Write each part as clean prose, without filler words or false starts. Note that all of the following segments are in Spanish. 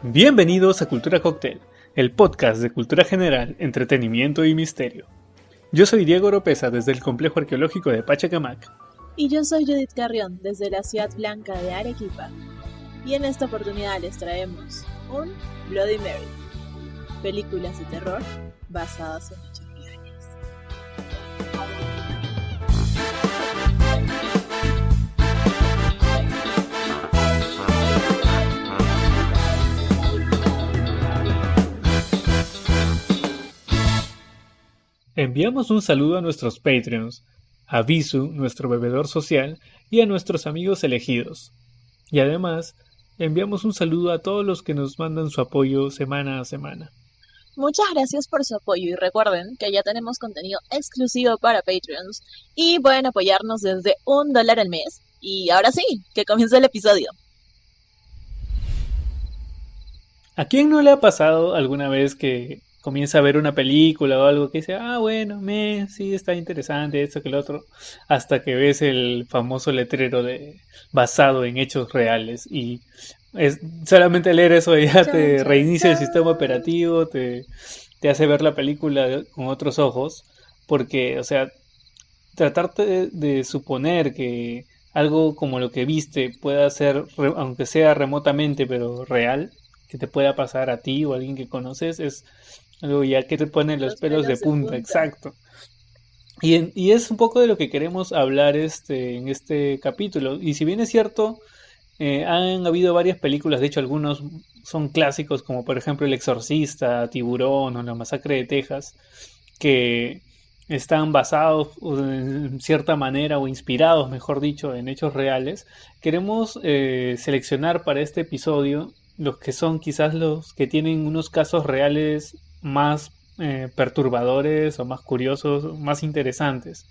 Bienvenidos a Cultura Cóctel, el podcast de cultura general, entretenimiento y misterio. Yo soy Diego Oropesa desde el Complejo Arqueológico de Pachacamac. Y yo soy Judith Carrión desde la Ciudad Blanca de Arequipa. Y en esta oportunidad les traemos un Bloody Mary, películas de terror basadas en hechos reales. Enviamos un saludo a nuestros Patreons, a Visu, nuestro bebedor social, y a nuestros amigos elegidos. Y además, enviamos un saludo a todos los que nos mandan su apoyo semana a semana. Muchas gracias por su apoyo y recuerden que ya tenemos contenido exclusivo para Patreons y pueden apoyarnos desde $1 al mes. Y ahora sí, que comience el episodio. ¿A quién no le ha pasado alguna vez que comienza a ver una película o algo que dice, bueno, sí, está interesante, esto que lo otro, hasta que ves el famoso letrero de basado en hechos reales y solamente leer eso ya te reinicia el sistema operativo, te hace ver la película con otros ojos, porque, o sea, tratarte de suponer que algo como lo que viste pueda ser, aunque sea remotamente, pero real, que te pueda pasar a ti o a alguien que conoces, es algo ya que te pone los pelos de punta, exacto. Y es un poco de lo que queremos hablar en este capítulo. Y si bien es cierto, han habido varias películas, de hecho algunos son clásicos, como por ejemplo El Exorcista, Tiburón o La Masacre de Texas, que están basados en cierta manera o inspirados, mejor dicho, en hechos reales. Queremos seleccionar para este episodio los que son quizás los que tienen unos casos reales más perturbadores o más curiosos, más interesantes.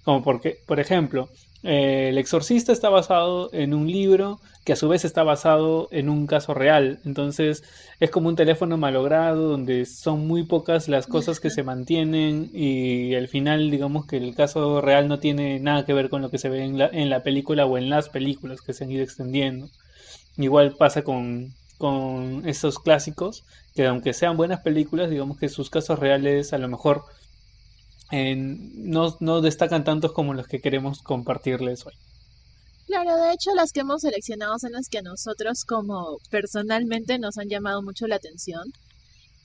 Como porque, por ejemplo, El Exorcista está basado en un libro que a su vez está basado en un caso real. Entonces es como un teléfono malogrado donde son muy pocas las cosas que se mantienen y al final digamos que el caso real no tiene nada que ver con lo que se ve en la película o en las películas que se han ido extendiendo. Igual pasa con estos clásicos, que aunque sean buenas películas, digamos que sus casos reales a lo mejor no destacan tantos como los que queremos compartirles hoy. Claro, de hecho las que hemos seleccionado son las que a nosotros como personalmente nos han llamado mucho la atención.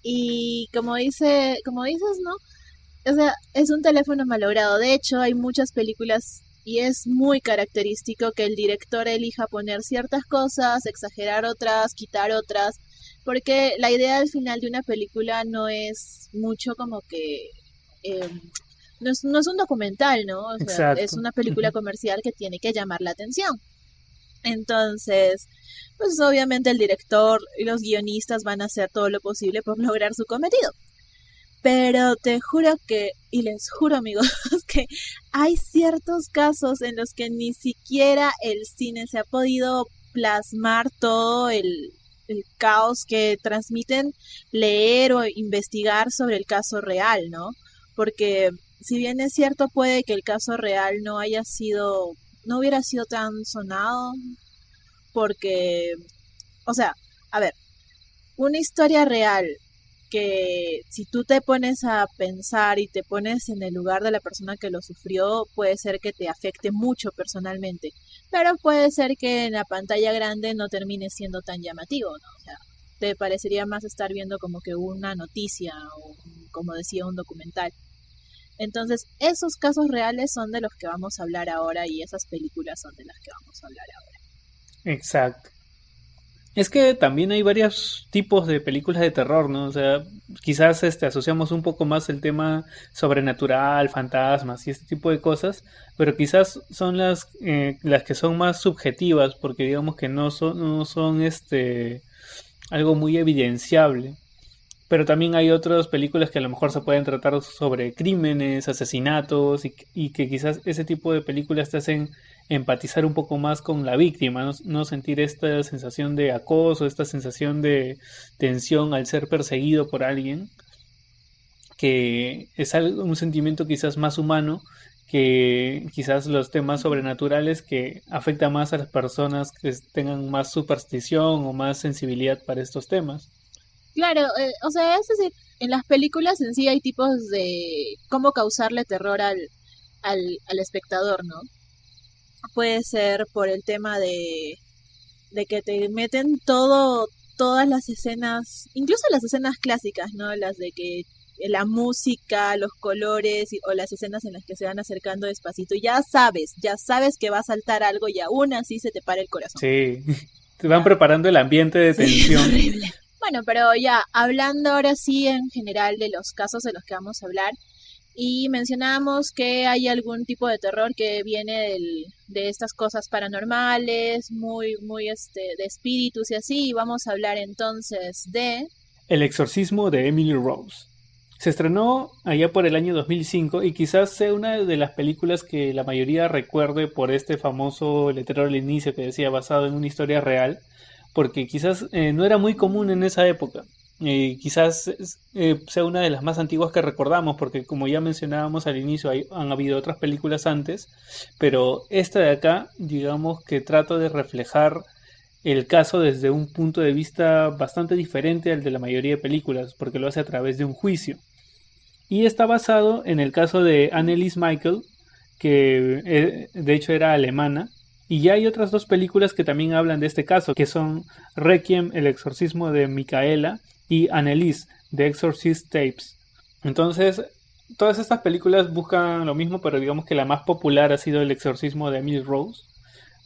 Y como dices, ¿no? O sea, es un teléfono malogrado. De hecho, hay muchas películas y es muy característico que el director elija poner ciertas cosas, exagerar otras, quitar otras, porque la idea al final de una película no es mucho como que no es un documental, ¿no? O sea, es una película comercial que tiene que llamar la atención. Entonces, pues obviamente el director y los guionistas van a hacer todo lo posible por lograr su cometido. Pero te juro y les juro amigos, que hay ciertos casos en los que ni siquiera el cine se ha podido plasmar todo el caos que transmiten leer o investigar sobre el caso real, ¿no? Porque si bien es cierto, puede que el caso real no hubiera sido tan sonado, porque, o sea, a ver, una historia real que si tú te pones a pensar y te pones en el lugar de la persona que lo sufrió, puede ser que te afecte mucho personalmente, pero puede ser que en la pantalla grande no termine siendo tan llamativo, ¿no? O sea, te parecería más estar viendo como que una noticia o, como decía, un documental. Entonces, esos casos reales son de los que vamos a hablar ahora y esas películas son de las que vamos a hablar ahora. Exacto. Es que también hay varios tipos de películas de terror, ¿no? O sea, quizás asociamos un poco más el tema sobrenatural, fantasmas y este tipo de cosas, pero quizás son las que son más subjetivas, porque digamos que no son algo muy evidenciable. Pero también hay otras películas que a lo mejor se pueden tratar sobre crímenes, asesinatos y que quizás ese tipo de películas te hacen empatizar un poco más con la víctima, no sentir esta sensación de acoso, esta sensación de tensión al ser perseguido por alguien, que es un sentimiento quizás más humano que quizás los temas sobrenaturales que afectan más a las personas que tengan más superstición o más sensibilidad para estos temas. Claro, o sea, es decir, en las películas en sí hay tipos de cómo causarle terror al espectador, ¿no? Puede ser por el tema de que te meten todas las escenas, incluso las escenas clásicas, ¿no? Las de que la música, los colores o las escenas en las que se van acercando despacito, y ya sabes que va a saltar algo y aún así se te para el corazón. Sí, te van preparando el ambiente de tensión. Sí, horrible. Bueno, pero ya, hablando ahora sí en general de los casos de los que vamos a hablar, y mencionábamos que hay algún tipo de terror que viene de estas cosas paranormales, muy de espíritus y así, y vamos a hablar entonces de... El exorcismo de Emily Rose. Se estrenó allá por el año 2005 y quizás sea una de las películas que la mayoría recuerde por este famoso letrero al inicio que decía basado en una historia real, porque quizás no era muy común en esa época. Quizás sea una de las más antiguas que recordamos, porque como ya mencionábamos al inicio, han habido otras películas antes, pero esta de acá, digamos que trata de reflejar el caso desde un punto de vista bastante diferente al de la mayoría de películas, porque lo hace a través de un juicio. Y está basado en el caso de Anneliese Michael, que de hecho era alemana. Y ya hay otras dos películas que también hablan de este caso, que son Requiem, el exorcismo de Micaela, y Anneliese, The Exorcist Tapes. Entonces, todas estas películas buscan lo mismo, pero digamos que la más popular ha sido el exorcismo de Emily Rose,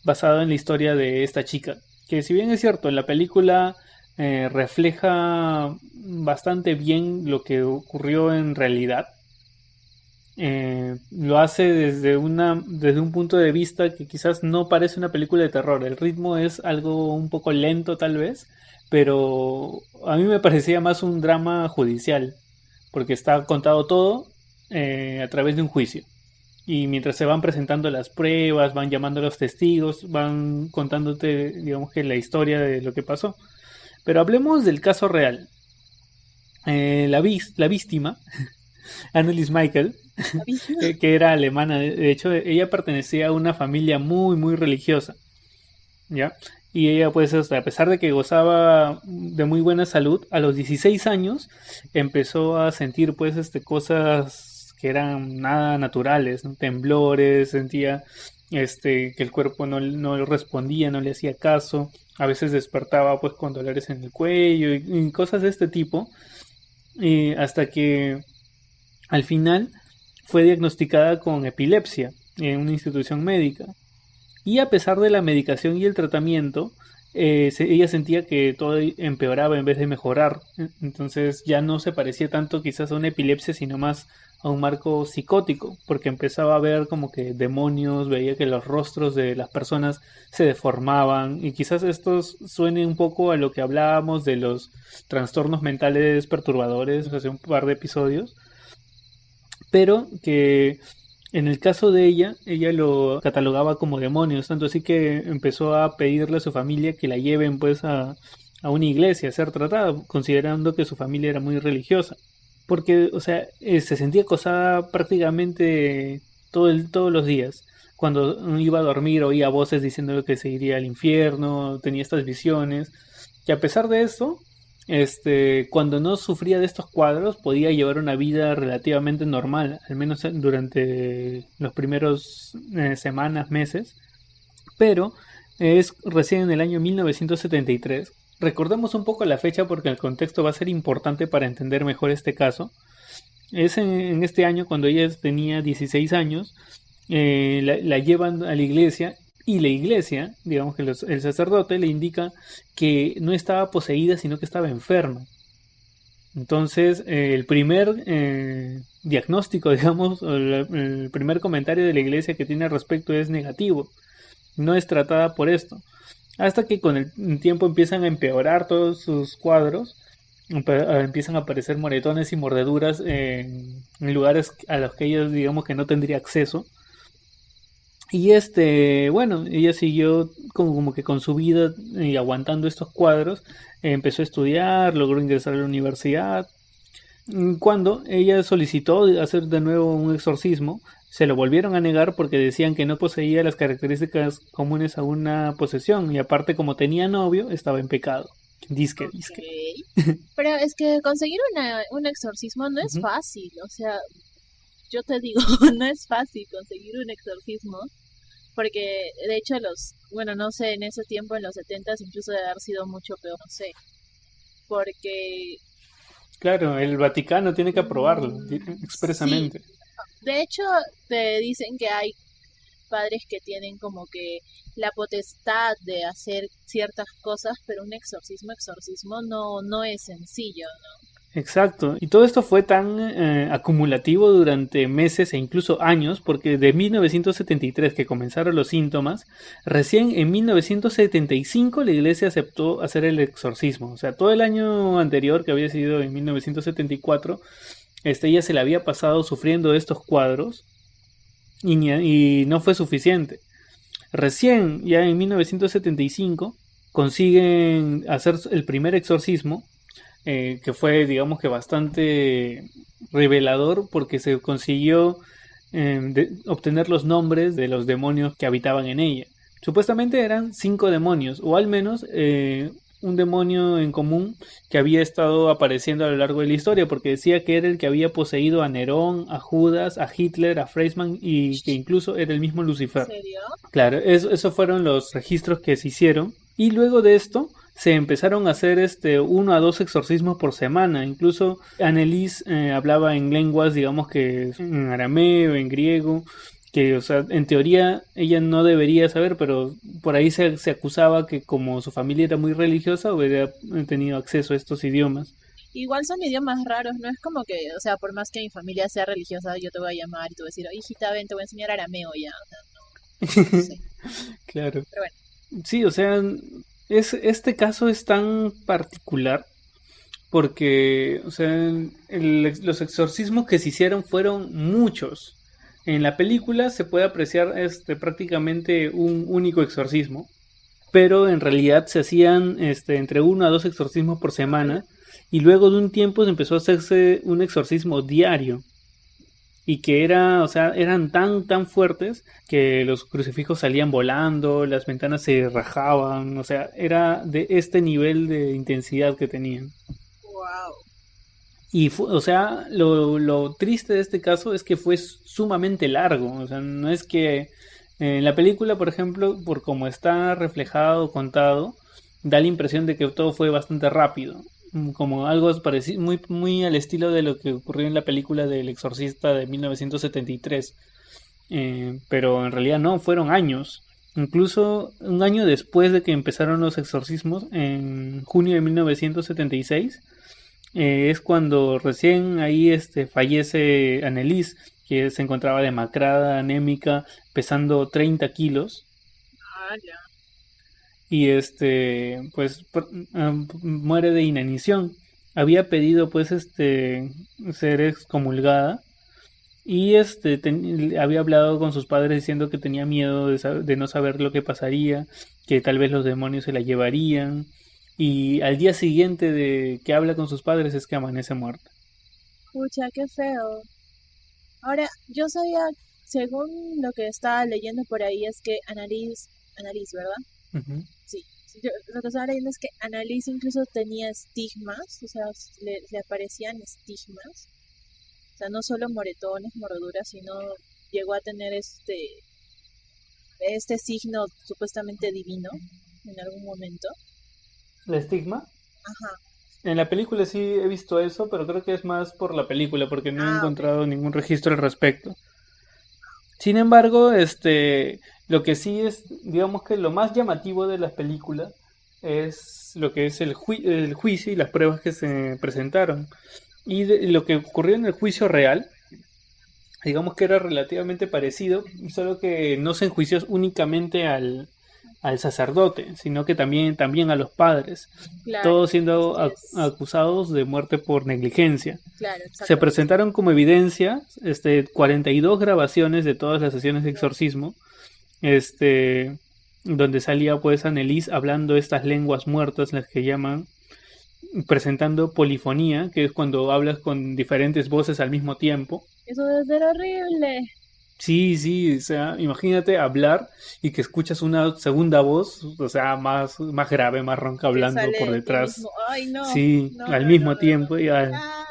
basado en la historia de esta chica. Que si bien es cierto, en la película refleja bastante bien lo que ocurrió en realidad. Lo hace desde un punto de vista que quizás no parece una película de terror. El ritmo es algo un poco lento tal vez, pero a mí me parecía más un drama judicial, porque está contado todo a través de un juicio. Y mientras se van presentando las pruebas, van llamando a los testigos, van contándote, digamos que la historia de lo que pasó. Pero hablemos del caso real. La víctima, Anneliese Michael, que era alemana, de hecho ella pertenecía a una familia muy religiosa, ¿ya? Y ella pues a pesar de que gozaba de muy buena salud, a los 16 años empezó a sentir pues cosas que eran nada naturales, ¿no? Temblores, sentía que el cuerpo no respondía, no le hacía caso, a veces despertaba pues con dolores en el cuello y cosas de este tipo, hasta que al final fue diagnosticada con epilepsia en una institución médica. Y a pesar de la medicación y el tratamiento, ella sentía que todo empeoraba en vez de mejorar. Entonces ya no se parecía tanto quizás a una epilepsia, sino más a un marco psicótico, porque empezaba a ver como que demonios, veía que los rostros de las personas se deformaban, y quizás esto suene un poco a lo que hablábamos de los trastornos mentales perturbadores hace un par de episodios, pero que en el caso de ella lo catalogaba como demonios, tanto así que empezó a pedirle a su familia que la lleven pues a una iglesia a ser tratada, considerando que su familia era muy religiosa. Porque, o sea, se sentía acosada prácticamente todos los días. Cuando iba a dormir oía voces diciéndole que se iría al infierno, tenía estas visiones. Y a pesar de eso, cuando no sufría de estos cuadros, podía llevar una vida relativamente normal, al menos durante los primeros semanas, meses. Pero es recién en el año 1973. Recordemos un poco la fecha porque el contexto va a ser importante para entender mejor este caso. Es en este año cuando ella tenía 16 años, la llevan a la iglesia y la iglesia, digamos que el sacerdote le indica que no estaba poseída sino que estaba enferma. Entonces el primer diagnóstico, digamos, el primer comentario de la iglesia que tiene al respecto es negativo. No es tratada por esto. Hasta que con el tiempo empiezan a empeorar todos sus cuadros, empiezan a aparecer moretones y mordeduras en lugares a los que ella digamos que no tendría acceso. Y bueno, ella siguió como que con su vida y aguantando estos cuadros, empezó a estudiar, logró ingresar a la universidad, Cuando ella solicitó hacer de nuevo un exorcismo, se lo volvieron a negar porque decían que no poseía las características comunes a una posesión y aparte como tenía novio estaba en pecado. Disque. Pero es que conseguir un exorcismo no es Ujú. fácil, o sea, yo te digo, no es fácil conseguir un exorcismo, porque de hecho bueno, no sé, en ese tiempo, en los 70s, incluso debe haber sido mucho peor, no sé, porque Claro, el Vaticano tiene que aprobarlo sí, expresamente. de hecho te dicen que hay padres que tienen como que la potestad de hacer ciertas cosas, pero un exorcismo no es sencillo, ¿no? Exacto, y todo esto fue tan acumulativo durante meses e incluso años, porque de 1973 que comenzaron los síntomas, recién en 1975 la iglesia aceptó hacer el exorcismo. O sea, todo el año anterior, que había sido en 1974, ella se le había pasado sufriendo estos cuadros y no fue suficiente. Recién, ya en 1975, consiguen hacer el primer exorcismo que fue digamos que bastante revelador porque se consiguió obtener los nombres de los demonios que habitaban en ella. Supuestamente eran 5 demonios, o al menos un demonio en común que había estado apareciendo a lo largo de la historia, porque decía que era el que había poseído a Nerón, a Judas, a Hitler, a Freisman y que incluso era el mismo ¿En Lucifer. serio? Claro, esos fueron los registros que se hicieron. Y luego de esto se empezaron a hacer 1 a 2 exorcismos por semana. Incluso Annelies hablaba en lenguas, digamos que en arameo, en griego, que o sea, en teoría ella no debería saber, pero por ahí se acusaba que como su familia era muy religiosa, hubiera tenido acceso a estos idiomas. Igual son idiomas raros, no es como que, o sea, por más que mi familia sea religiosa, yo te voy a llamar y te voy a decir, "Oh, hijita, ven, te voy a enseñar arameo ya, o sea, no sé, Claro. pero bueno, Sí, o sea, este caso es tan particular porque, o sea, los exorcismos que se hicieron fueron muchos. En la película se puede apreciar prácticamente un único exorcismo, pero en realidad se hacían entre 1 a 2 exorcismos por ala, semana y luego de un tiempo se empezó a hacerse un exorcismo diario y que o sea, eran tan fuertes que los crucifijos salían volando, las ventanas se rajaban, o sea, era de este nivel de intensidad que tenían. wow. Y, o sea, lo triste de este caso es que fue sumamente largo. O sea, no es que en la película, por ejemplo, por cómo está reflejado, contado, da la impresión de que todo fue bastante rápido. Como algo parecido, muy al estilo de lo que ocurrió en la película del Exorcista de 1973. Pero en realidad no, fueron años. Incluso un año después de que empezaron los exorcismos, en junio de 1976, es cuando recién ahí fallece Annelies, que se encontraba demacrada, anémica, pesando 30 kilos. Ala. Y pues muere de inanición. Había pedido pues ser excomulgada y había hablado con sus padres diciendo que tenía miedo de no saber lo que pasaría, que tal vez los demonios se la llevarían. Y al día siguiente de que habla con sus padres es que amanece muerta. Pucha, qué feo. Ahora, yo sabía, según lo que estaba leyendo por ahí, es que Annalise, ¿verdad? Ujú. Sí. Lo que estaba leyendo es que Annalise incluso tenía estigmas, o sea, le aparecían estigmas. O sea, no solo moretones, mordeduras, sino llegó a tener este signo supuestamente divino en algún momento. ¿La estigma? Ajá. En la película sí he visto eso, pero creo que es más por la película, porque no he Ah, ok. encontrado ningún registro al respecto. Sin embargo, lo que sí es, digamos que lo más llamativo de la película es lo que es el juicio y las pruebas que se presentaron. Y lo que ocurrió en el juicio real, digamos que era relativamente parecido, solo que no se enjuició únicamente al sacerdote, sino que también a los padres, Claro, todos siendo es, acusados de muerte por negligencia. claro, Se exactamente. presentaron como evidencia 42 grabaciones de todas las sesiones de exorcismo, donde salía pues Annelies hablando estas lenguas muertas, las que llaman, presentando polifonía, que es cuando hablas con diferentes voces al mismo tiempo. Eso debe ser horrible. Sí, sí, o sea, imagínate hablar y que escuchas una segunda voz, o sea, más grave, más ronca Que hablando por sale del detrás. mismo. Ay, no. Sí, No, al no, no, mismo no, no. tiempo. Y Ah.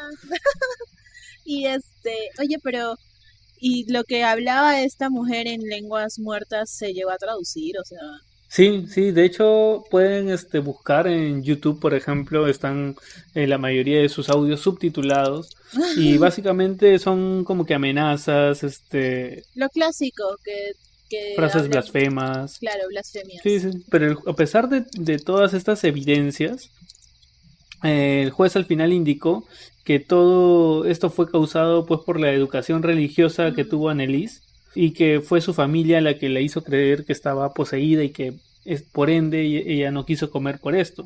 Y oye, pero. Y lo que hablaba esta mujer en lenguas muertas se llegó a traducir, o sea. sí, sí, de hecho pueden buscar en YouTube, por ejemplo, están la mayoría de sus audios subtitulados y básicamente son como que amenazas, Lo clásico que frases hablan, blasfemas. claro, Sí, blasfemias. sí, pero a pesar de todas estas evidencias, el juez al final indicó que todo esto fue causado pues por la educación religiosa que Mm, tuvo Annelies y que fue su familia la que le hizo creer que estaba poseída y que por ende ella no quiso comer por esto.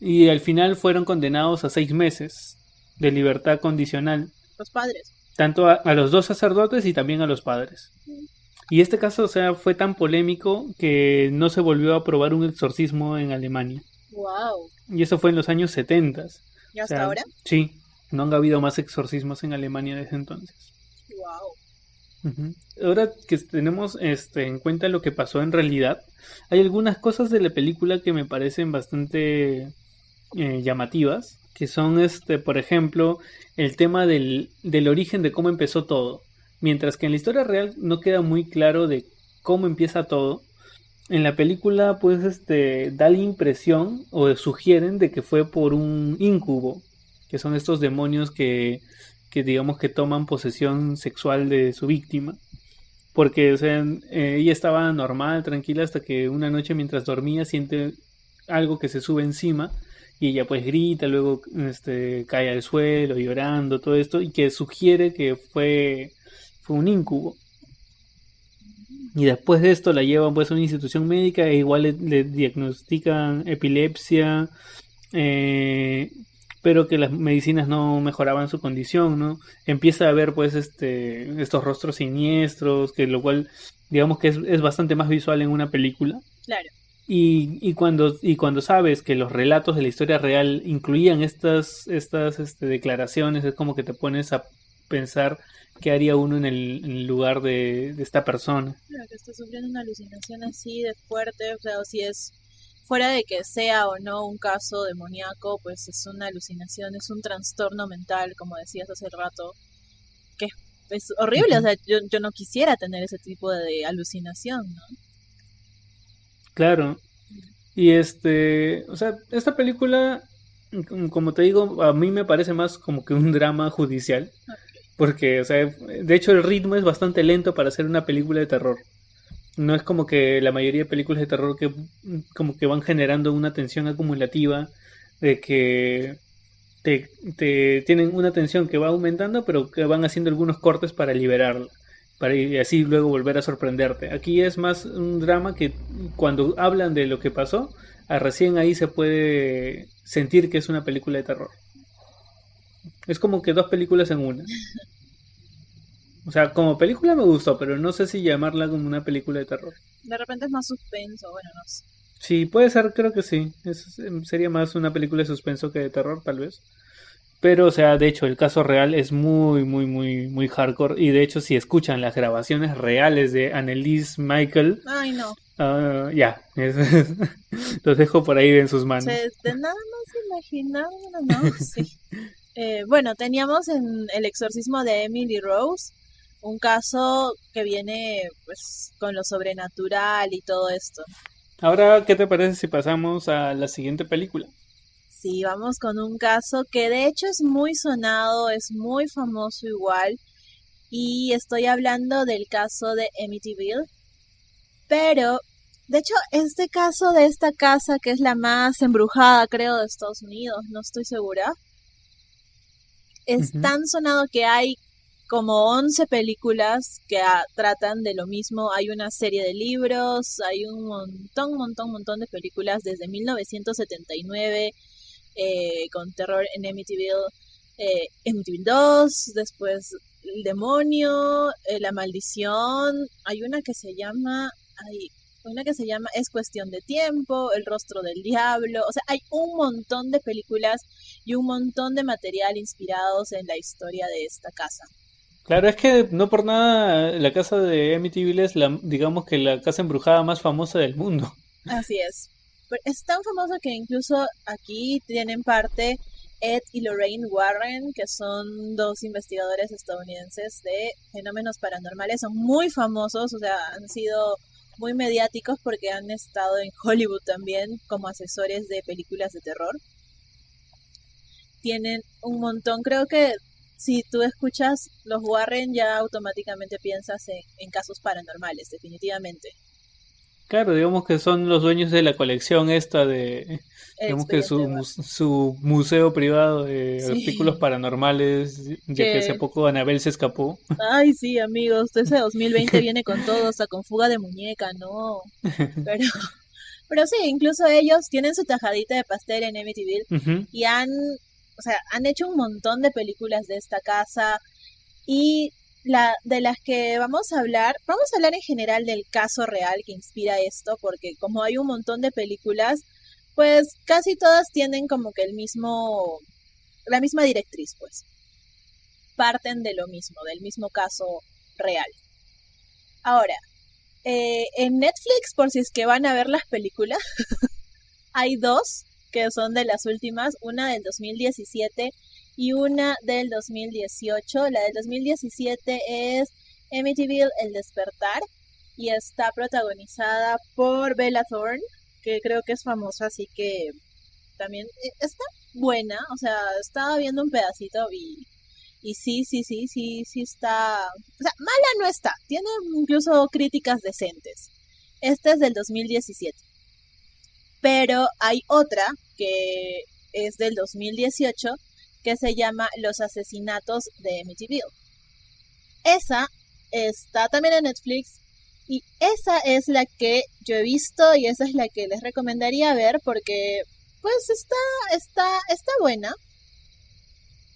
Y al final fueron condenados a 6 meses de libertad condicional, los padres. tanto a los dos sacerdotes y también a los padres. Mm, Y este caso, o sea, fue tan polémico que no se volvió a aprobar un exorcismo en Alemania. wow. Y eso fue en los años 70. ¿Y O hasta sea, ahora? sí, no han habido más exorcismos en Alemania desde entonces. Wow. Ujú. Ahora que tenemos en cuenta lo que pasó en realidad, hay algunas cosas de la película que me parecen bastante llamativas, que son, por ejemplo, el tema del origen de cómo empezó todo. Mientras que en la historia real no queda muy claro de cómo empieza todo, en la película pues da la impresión o sugieren de que fue por un incubo, que son estos demonios que digamos que toman posesión sexual de su víctima. Porque o sea, ella estaba normal, tranquila, hasta que una noche mientras dormía siente algo que se sube encima y ella pues grita, luego cae al suelo llorando, todo esto, y que sugiere que fue un incubo. Y después de esto la llevan pues a una institución médica e igual le diagnostican epilepsia, eh, pero que las medicinas no mejoraban su condición, ¿no? Empieza a ver pues estos rostros siniestros, que lo cual digamos que es bastante más visual en una película. Claro. Y cuando sabes que los relatos de la historia real incluían estas declaraciones, es como que te pones a pensar qué haría uno en el lugar de esta persona. Claro, que está sufriendo una alucinación así de fuerte, o sea, o si es fuera de que sea o no un caso demoníaco, pues es una alucinación, es un trastorno mental, como decías hace rato, que es horrible, o Ujú. sea, yo no quisiera tener ese tipo de alucinación, ¿no? Claro. Y o sea, esta película, como te digo, a mí me parece más como que un drama judicial. Porque, o sea, de hecho el ritmo es bastante lento para hacer una película de terror. No es como que la mayoría de películas de terror que como que van generando una tensión acumulativa de que te tienen una tensión que va aumentando, pero que van haciendo algunos cortes para liberarla, para y así luego volver a sorprenderte. Aquí es más un drama que cuando hablan de lo que pasó, recién ahí se puede sentir que es una película de terror. Es como que dos películas en una. O sea, como película me gustó, pero no sé si llamarla como una película de terror. De repente es más suspenso, bueno, no sé. Sí, puede ser, creo que sí. Sería más una película de suspenso que de terror, tal vez. Pero, o sea, de hecho, el caso real es muy, muy, muy, muy hardcore. Y de hecho, si escuchan las grabaciones reales de Anneliese Michael, Ay, no. ya, los dejo por ahí en sus manos. De nada más imaginar, no, sí. Bueno, teníamos en El exorcismo de Emily Rose un caso que viene pues con lo sobrenatural y todo esto. Ahora, ¿qué te parece si pasamos a la siguiente película? Sí, vamos con un caso que de hecho es muy sonado, es muy famoso igual, y estoy hablando del caso de Amityville, pero de hecho este caso de esta casa que es la más embrujada creo de Estados Unidos, no estoy segura, es Ujú. tan sonado que hay como 11 películas que tratan de lo mismo. Hay una serie de libros, hay un montón de películas desde 1979 con terror en Amityville, Amityville 2, después El demonio, La maldición. Hay una que se llama, ay, una que se llama Es cuestión de tiempo, El rostro del diablo, o sea, hay un montón de películas y un montón de material inspirados en la historia de esta casa. Claro, es que no por nada la casa de Amityville es digamos que la casa embrujada más famosa del mundo. Así es. Es tan famoso que incluso aquí tienen parte Ed y Lorraine Warren, que son dos investigadores estadounidenses de fenómenos paranormales. Son muy famosos, o sea, han sido muy mediáticos porque han estado en Hollywood también como asesores de películas de terror. Tienen un montón, creo que si tú escuchas los Warren ya automáticamente piensas en casos paranormales, definitivamente. Claro, digamos que son los dueños de la colección esta de, El digamos que expediente su museo privado de artículos Sí, paranormales, ya que hace que poco Anabel se escapó. ay, sí, amigos, ese 2020 viene con todo, hasta con fuga de muñeca, ¿no? Pero, pero sí, incluso ellos tienen su tajadita de pastel en Amityville Ujú. y o sea, han hecho un montón de películas de esta casa y de las que vamos a hablar en general del caso real que inspira esto, porque como hay un montón de películas, pues casi todas tienen como que la misma directriz, pues. Parten de lo mismo, del mismo caso real. Ahora, en Netflix, por si es que van a ver las películas, hay dos que son de las últimas, una del 2017 y una del 2018. La del 2017 es Amityville El Despertar y está protagonizada por Bella Thorne, que creo que es famosa, así que también está buena, o sea, estaba viendo un pedacito y sí está, o sea, mala no está, tiene incluso críticas decentes. Este es del 2017, pero hay otra que es del 2018 que se llama Los asesinatos de Amityville. Esa está también en Netflix y esa es la que yo he visto y esa es la que les recomendaría ver porque pues está buena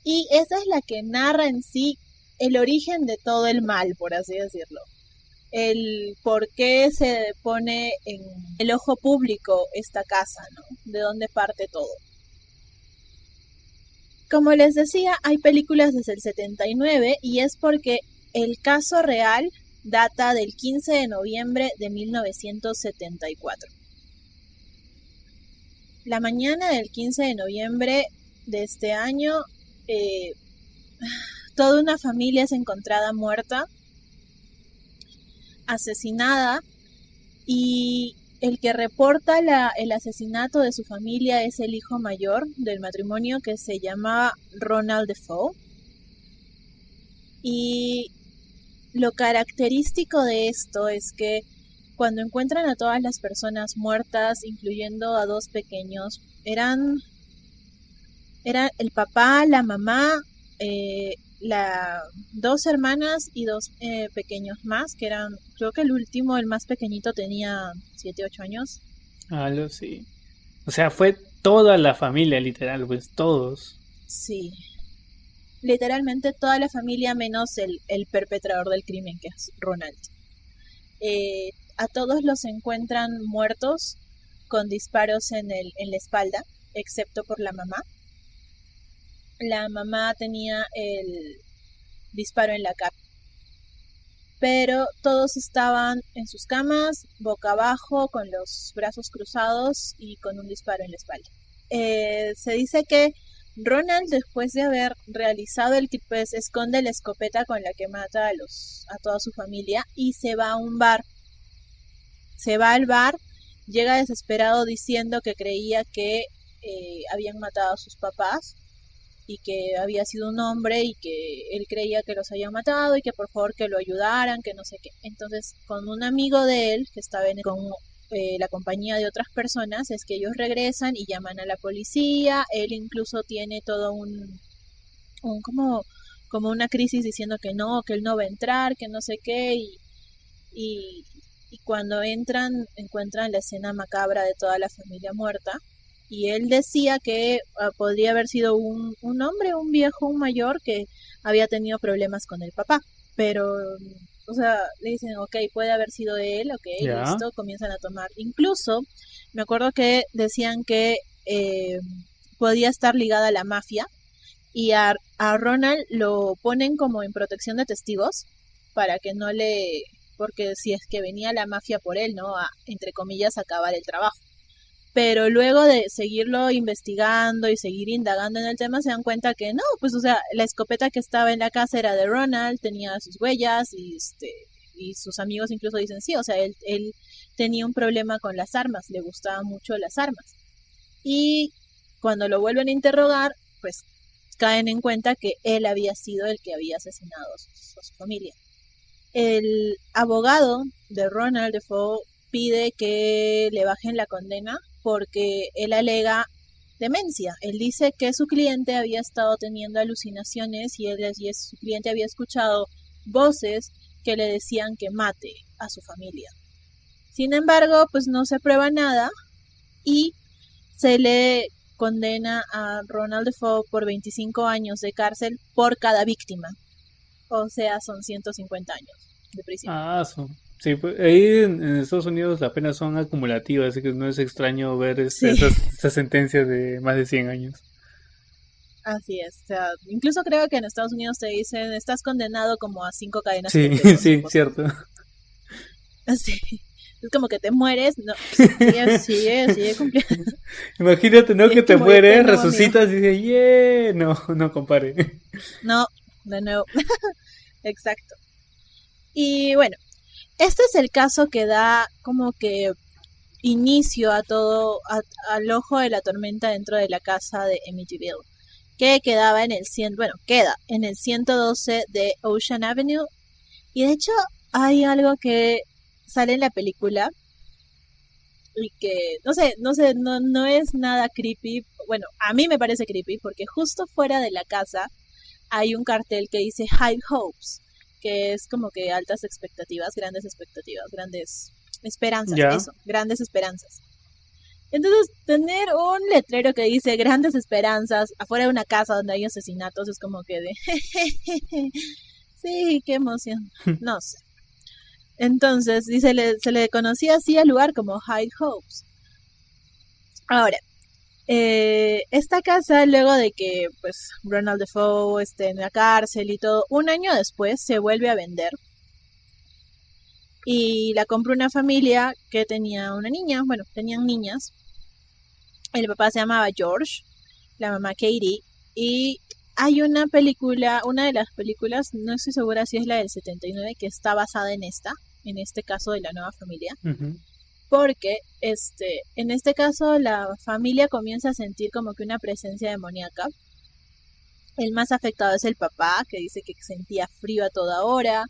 y esa es la que narra en sí el origen de todo el mal, por así decirlo. El por qué se pone en el ojo público esta casa, ¿no? De dónde parte todo. Como les decía, hay películas desde el 79 y es porque el caso real data del 15 de noviembre de 1974. La mañana del 15 de noviembre de este año, toda una familia es encontrada muerta, asesinada, y el que reporta el asesinato de su familia es el hijo mayor del matrimonio que se llama Ronald Defoe. Y lo característico de esto es que cuando encuentran a todas las personas muertas, incluyendo a dos pequeños, eran el papá, la mamá, dos hermanas y dos pequeños más, que eran, creo que el último, el más pequeñito, tenía 7, 8 años. Algo sí. O sea, fue toda la familia, literal, pues todos. Sí, literalmente toda la familia menos el perpetrador del crimen, que es Ronald. A todos los encuentran muertos con disparos en la espalda, excepto por la mamá. La mamá tenía el disparo en la cara, pero todos estaban en sus camas, boca abajo, con los brazos cruzados y con un disparo en la espalda. Se dice que Ronald, después de haber realizado el crimen, pues esconde la escopeta con la que mata a toda su familia y se va a un bar. Se va al bar, llega desesperado diciendo que creía que habían matado a sus papás y que había sido un hombre y que él creía que los habían matado y que por favor que lo ayudaran, que no sé qué. Entonces, con un amigo de él, que estaba con la compañía de otras personas, es que ellos regresan y llaman a la policía. Él incluso tiene todo como una crisis diciendo que él no va a entrar, que no sé qué, y, y cuando entran encuentran la escena macabra de toda la familia muerta. Y él decía que podría haber sido un hombre, un viejo, un mayor que había tenido problemas con el papá, pero o sea, le dicen, ok, puede haber sido él, ok, Ya. listo, comienzan a tomar. Incluso, me acuerdo que decían que eh, podía estar ligada a la mafia y a Ronald lo ponen como en protección de testigos para que no le, porque si es que venía la mafia por él, ¿no? A, entre comillas, acabar el trabajo. Pero luego de seguirlo investigando y seguir indagando en el tema, se dan cuenta que no, pues o sea, la escopeta que estaba en la casa era de Ronald, tenía sus huellas y sus amigos incluso dicen sí, o sea, él tenía un problema con las armas, le gustaban mucho las armas. Y cuando lo vuelven a interrogar, pues caen en cuenta que él había sido el que había asesinado a su familia. El abogado de Ronald Defoe pide que le bajen la condena porque él alega demencia. Él dice que su cliente había estado teniendo alucinaciones y su cliente había escuchado voces que le decían que mate a su familia. Sin embargo, pues no se prueba nada y se le condena a Ronald Defoe por 25 años de cárcel por cada víctima. O sea, son 150 años de prisión. Sí, pues, ahí en Estados Unidos las penas son acumulativas, así que no es extraño ver Sí, esas sentencias de más de 100 años. así es. O sea, incluso creo que en Estados Unidos te dicen, estás condenado como a 5 cadenas Sí, perpetuas o sí, cosas cierto. así. Es como que te mueres, no, sigue cumpliendo. Imagínate, ¿no? Que Tienes que te morirte de mueres, nuevo, amigo. resucitas y dices, yeah, no, no compare. No, de nuevo. Exacto. Y bueno, este es el caso que da como que inicio a todo, al ojo de la tormenta dentro de la casa de Amityville, que quedaba en el 100, bueno, queda en el 112 de Ocean Avenue. Y de hecho hay algo que sale en la película y que, no es nada creepy. Bueno, a mí me parece creepy porque justo fuera de la casa hay un cartel que dice High Hopes, que es como que altas expectativas, grandes esperanzas, Ya. eso, grandes esperanzas. Entonces, tener un letrero que dice grandes esperanzas afuera de una casa donde hay asesinatos es como que de... sí, qué emoción. No sé. Entonces, se le conocía así al lugar como High Hopes. Ahora, esta casa, luego de que pues Ronald Defoe esté en la cárcel y todo, un año después se vuelve a vender y la compró una familia que tenía una niña, bueno, tenían niñas. El papá se llamaba George, la mamá Katie, y hay una película, una de las películas, no estoy segura si es la del 79, que está basada en este caso de la nueva familia, Ujú. porque en este caso la familia comienza a sentir como que una presencia demoníaca. El más afectado es el papá, que dice que sentía frío a toda hora,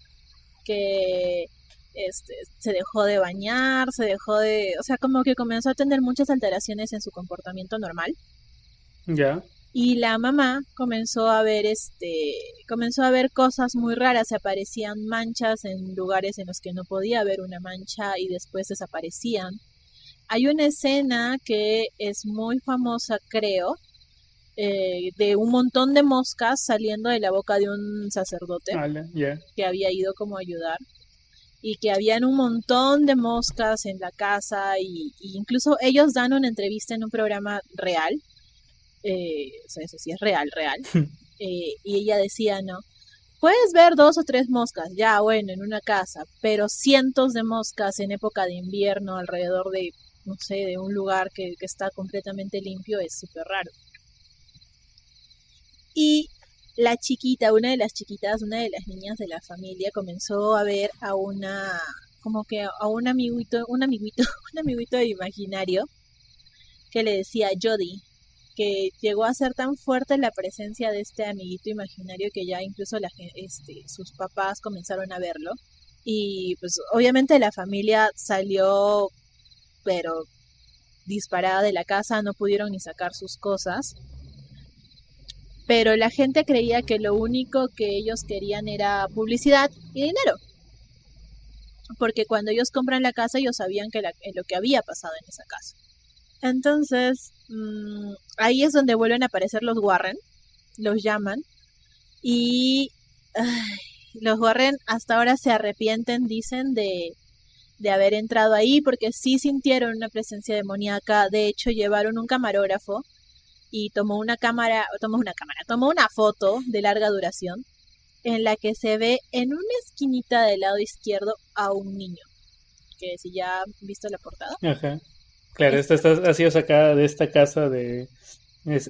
que se dejó de bañar, o sea, como que comenzó a tener muchas alteraciones en su comportamiento normal. Ya. Y la mamá comenzó a ver cosas muy raras, se aparecían manchas en lugares en los que no podía haber una mancha y después desaparecían. Hay una escena que es muy famosa, creo, de un montón de moscas saliendo de la boca de un sacerdote Ya. que había ido como a ayudar y que habían un montón de moscas en la casa y incluso ellos dan una entrevista en un programa real, o sea, eso sí es real, real, y ella decía, no, puedes ver 2 o 3 moscas, ya bueno, en una casa, pero cientos de moscas en época de invierno alrededor de, no sé, de un lugar que está completamente limpio es súper raro. Y la chiquita, una de las chiquitas, una de las niñas de la familia comenzó a ver a una, como que a un amiguito imaginario que le decía Jody, que llegó a ser tan fuerte la presencia de este amiguito imaginario que ya incluso sus papás comenzaron a verlo. Y pues obviamente la familia salió, pero disparada de la casa, no pudieron ni sacar sus cosas. Pero la gente creía que lo único que ellos querían era publicidad y dinero. Porque cuando ellos compran la casa, ellos sabían lo que había pasado en esa casa. Entonces, ahí es donde vuelven a aparecer los Warren, los llaman, y los Warren hasta ahora se arrepienten, dicen, de haber entrado ahí porque sí sintieron una presencia demoníaca. De hecho, llevaron un camarógrafo y tomó una foto de larga duración en la que se ve en una esquinita del lado izquierdo a un niño. Que si ya han visto la portada. Ajá. Claro, esta ha sido sacada de esta casa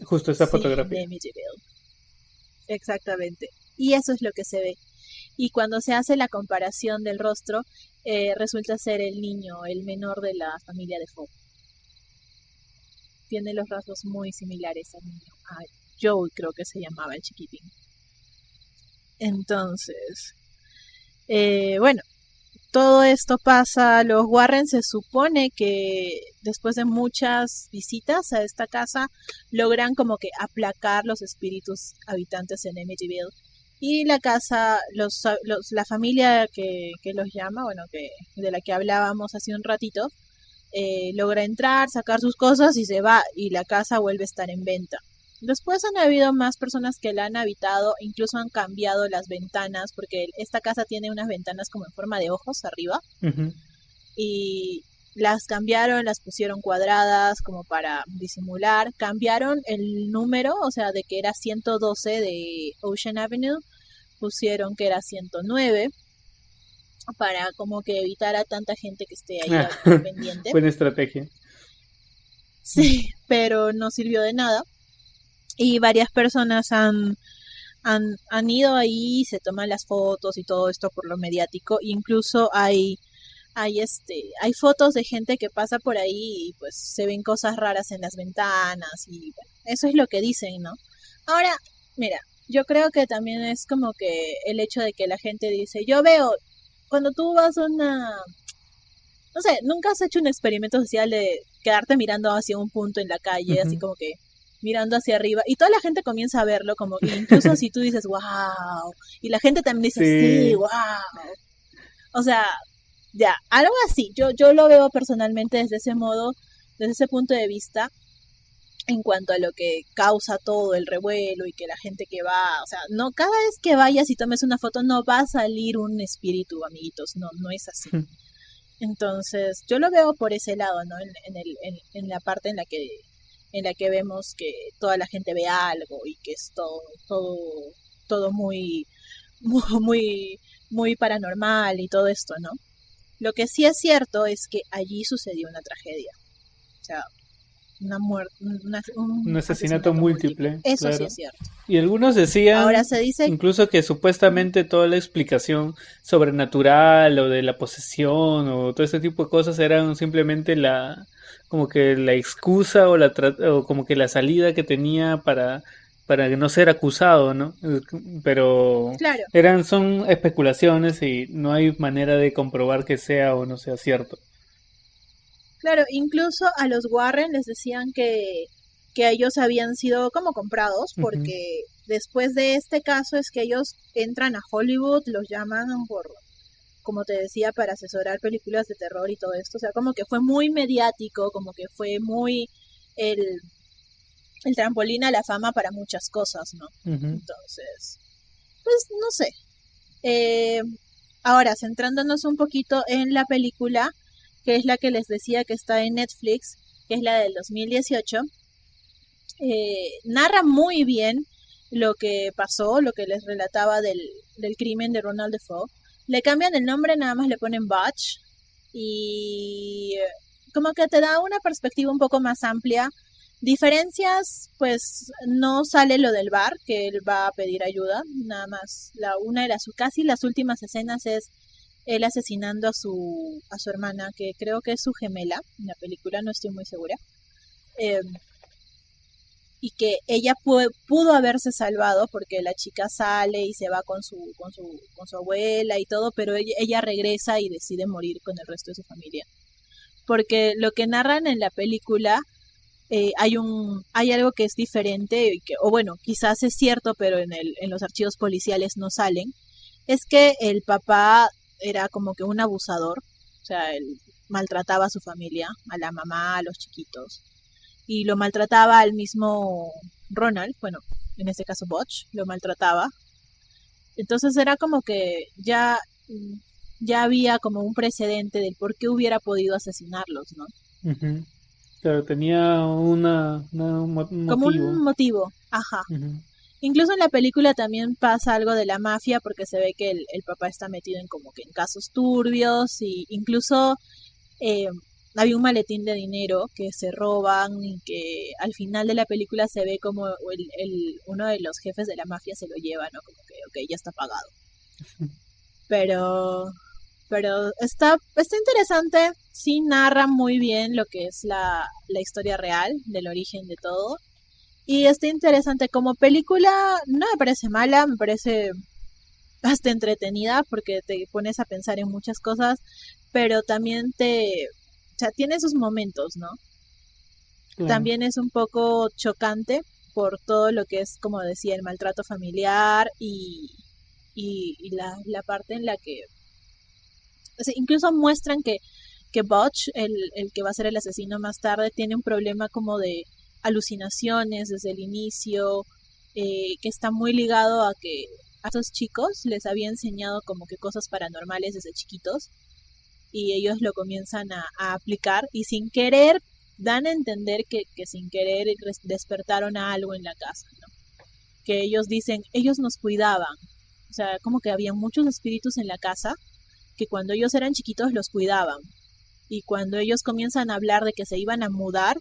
justo esta Sí, fotografía. de Amityville. Exactamente. Y eso es lo que se ve. Y cuando se hace la comparación del rostro, resulta ser el niño, el menor de la familia de Fogg. Tiene los rasgos muy similares al niño. A Joe creo que se llamaba el chiquitín. Entonces, bueno, todo esto pasa. Los Warren se supone que después de muchas visitas a esta casa logran como que aplacar los espíritus habitantes en Amityville. Y la casa, la familia que los llama, bueno, de la que hablábamos hace un ratito, logra entrar, sacar sus cosas y se va, y la casa vuelve a estar en venta. Después han habido más personas que la han habitado, incluso han cambiado las ventanas, porque esta casa tiene unas ventanas como en forma de ojos arriba, Uh-huh. y las cambiaron, las pusieron cuadradas como para disimular, cambiaron el número, o sea, de que era 112 de Ocean Avenue, pusieron que era 109, para como que evitar a tanta gente que esté ahí pendiente. Buena estrategia. Sí, pero no sirvió de nada. Y varias personas han ido ahí, se toman las fotos y todo esto por lo mediático. Incluso hay fotos de gente que pasa por ahí y pues se ven cosas raras en las ventanas y bueno, eso es lo que dicen, ¿no? Ahora, mira, yo creo que también es como que el hecho de que la gente dice, yo veo, cuando tú vas a no sé, nunca has hecho un experimento social de quedarte mirando hacia un punto en la calle, Uh-huh. así como que mirando hacia arriba, y toda la gente comienza a verlo, como que incluso si tú dices, wow, y la gente también dice, sí, wow. O sea, ya, algo así, yo lo veo personalmente desde ese modo, desde ese punto de vista, en cuanto a lo que causa todo el revuelo y que la gente que va, o sea, no, cada vez que vayas y tomes una foto no va a salir un espíritu, amiguitos, no es así. Entonces, yo lo veo por ese lado, ¿no? En la parte en la que vemos que toda la gente ve algo y que es todo muy, muy, muy paranormal y todo esto, ¿no? Lo que sí es cierto es que allí sucedió una tragedia. O sea, una muerte, un asesinato múltiple. Eso claro. sí es cierto. Y algunos decían, ahora se dice, incluso que supuestamente toda la explicación sobrenatural o de la posesión o todo ese tipo de cosas eran simplemente como que la excusa o como que la salida que tenía para no ser acusado, ¿no? Pero claro, son especulaciones y no hay manera de comprobar que sea o no sea cierto. Claro, incluso a los Warren les decían que ellos habían sido como comprados, porque después de este caso es que ellos entran a Hollywood, los llaman como te decía, para asesorar películas de terror y todo esto. O sea, como que fue muy mediático, como que fue muy el trampolín a la fama para muchas cosas, ¿no? Entonces, pues no sé. Ahora, centrándonos un poquito en la película, que es la que les decía que está en Netflix, que es la del 2018, narra muy bien lo que pasó, lo que les relataba del crimen de Ronald Dafoe. Le cambian el nombre, nada más le ponen Butch, y como que te da una perspectiva un poco más amplia. Diferencias, pues no sale lo del bar, que él va a pedir ayuda, nada más. Una de casi las últimas escenas es él asesinando a su hermana, que creo que es su gemela en la película, no estoy muy segura. Y que ella pudo haberse salvado porque la chica sale y se va con su abuela y todo, pero ella regresa y decide morir con el resto de su familia. Porque lo que narran en la película, hay algo que es diferente, o bueno, quizás es cierto, pero en los archivos policiales no salen, es que el papá era como que un abusador, o sea, él maltrataba a su familia, a la mamá, a los chiquitos, y lo maltrataba al mismo Ronald, bueno, en este caso Butch, lo maltrataba, Entonces era como que ya había como un precedente del por qué hubiera podido asesinarlos, ¿no? Ujú. Claro, tenía un Como motivo. un motivo, ajá. Ujú. Incluso en la película también pasa algo de la mafia porque se ve que el papá está metido en como que en casos turbios y incluso eh, había un maletín de dinero que se roban y que al final de la película se ve como uno de los jefes de la mafia se lo lleva, ¿no? Como que, ok, ya está pagado. Pero, pero está interesante, sí narra muy bien lo que es la historia real del origen de todo. Y está interesante como película, no me parece mala, me parece hasta entretenida porque te pones a pensar en muchas cosas, pero también o sea, tiene sus momentos, ¿no? Claro. También es un poco chocante por todo lo que es, como decía, el maltrato familiar y la parte en la que, o sea, incluso muestran que Butch, el que va a ser el asesino más tarde, tiene un problema como de alucinaciones desde el inicio, que está muy ligado a que a estos chicos les había enseñado como que cosas paranormales desde chiquitos y ellos lo comienzan a aplicar y sin querer dan a entender que sin querer despertaron a algo en la casa, ¿no? Que ellos dicen, ellos nos cuidaban, o sea, como que había muchos espíritus en la casa que cuando ellos eran chiquitos los cuidaban y cuando ellos comienzan a hablar de que se iban a mudar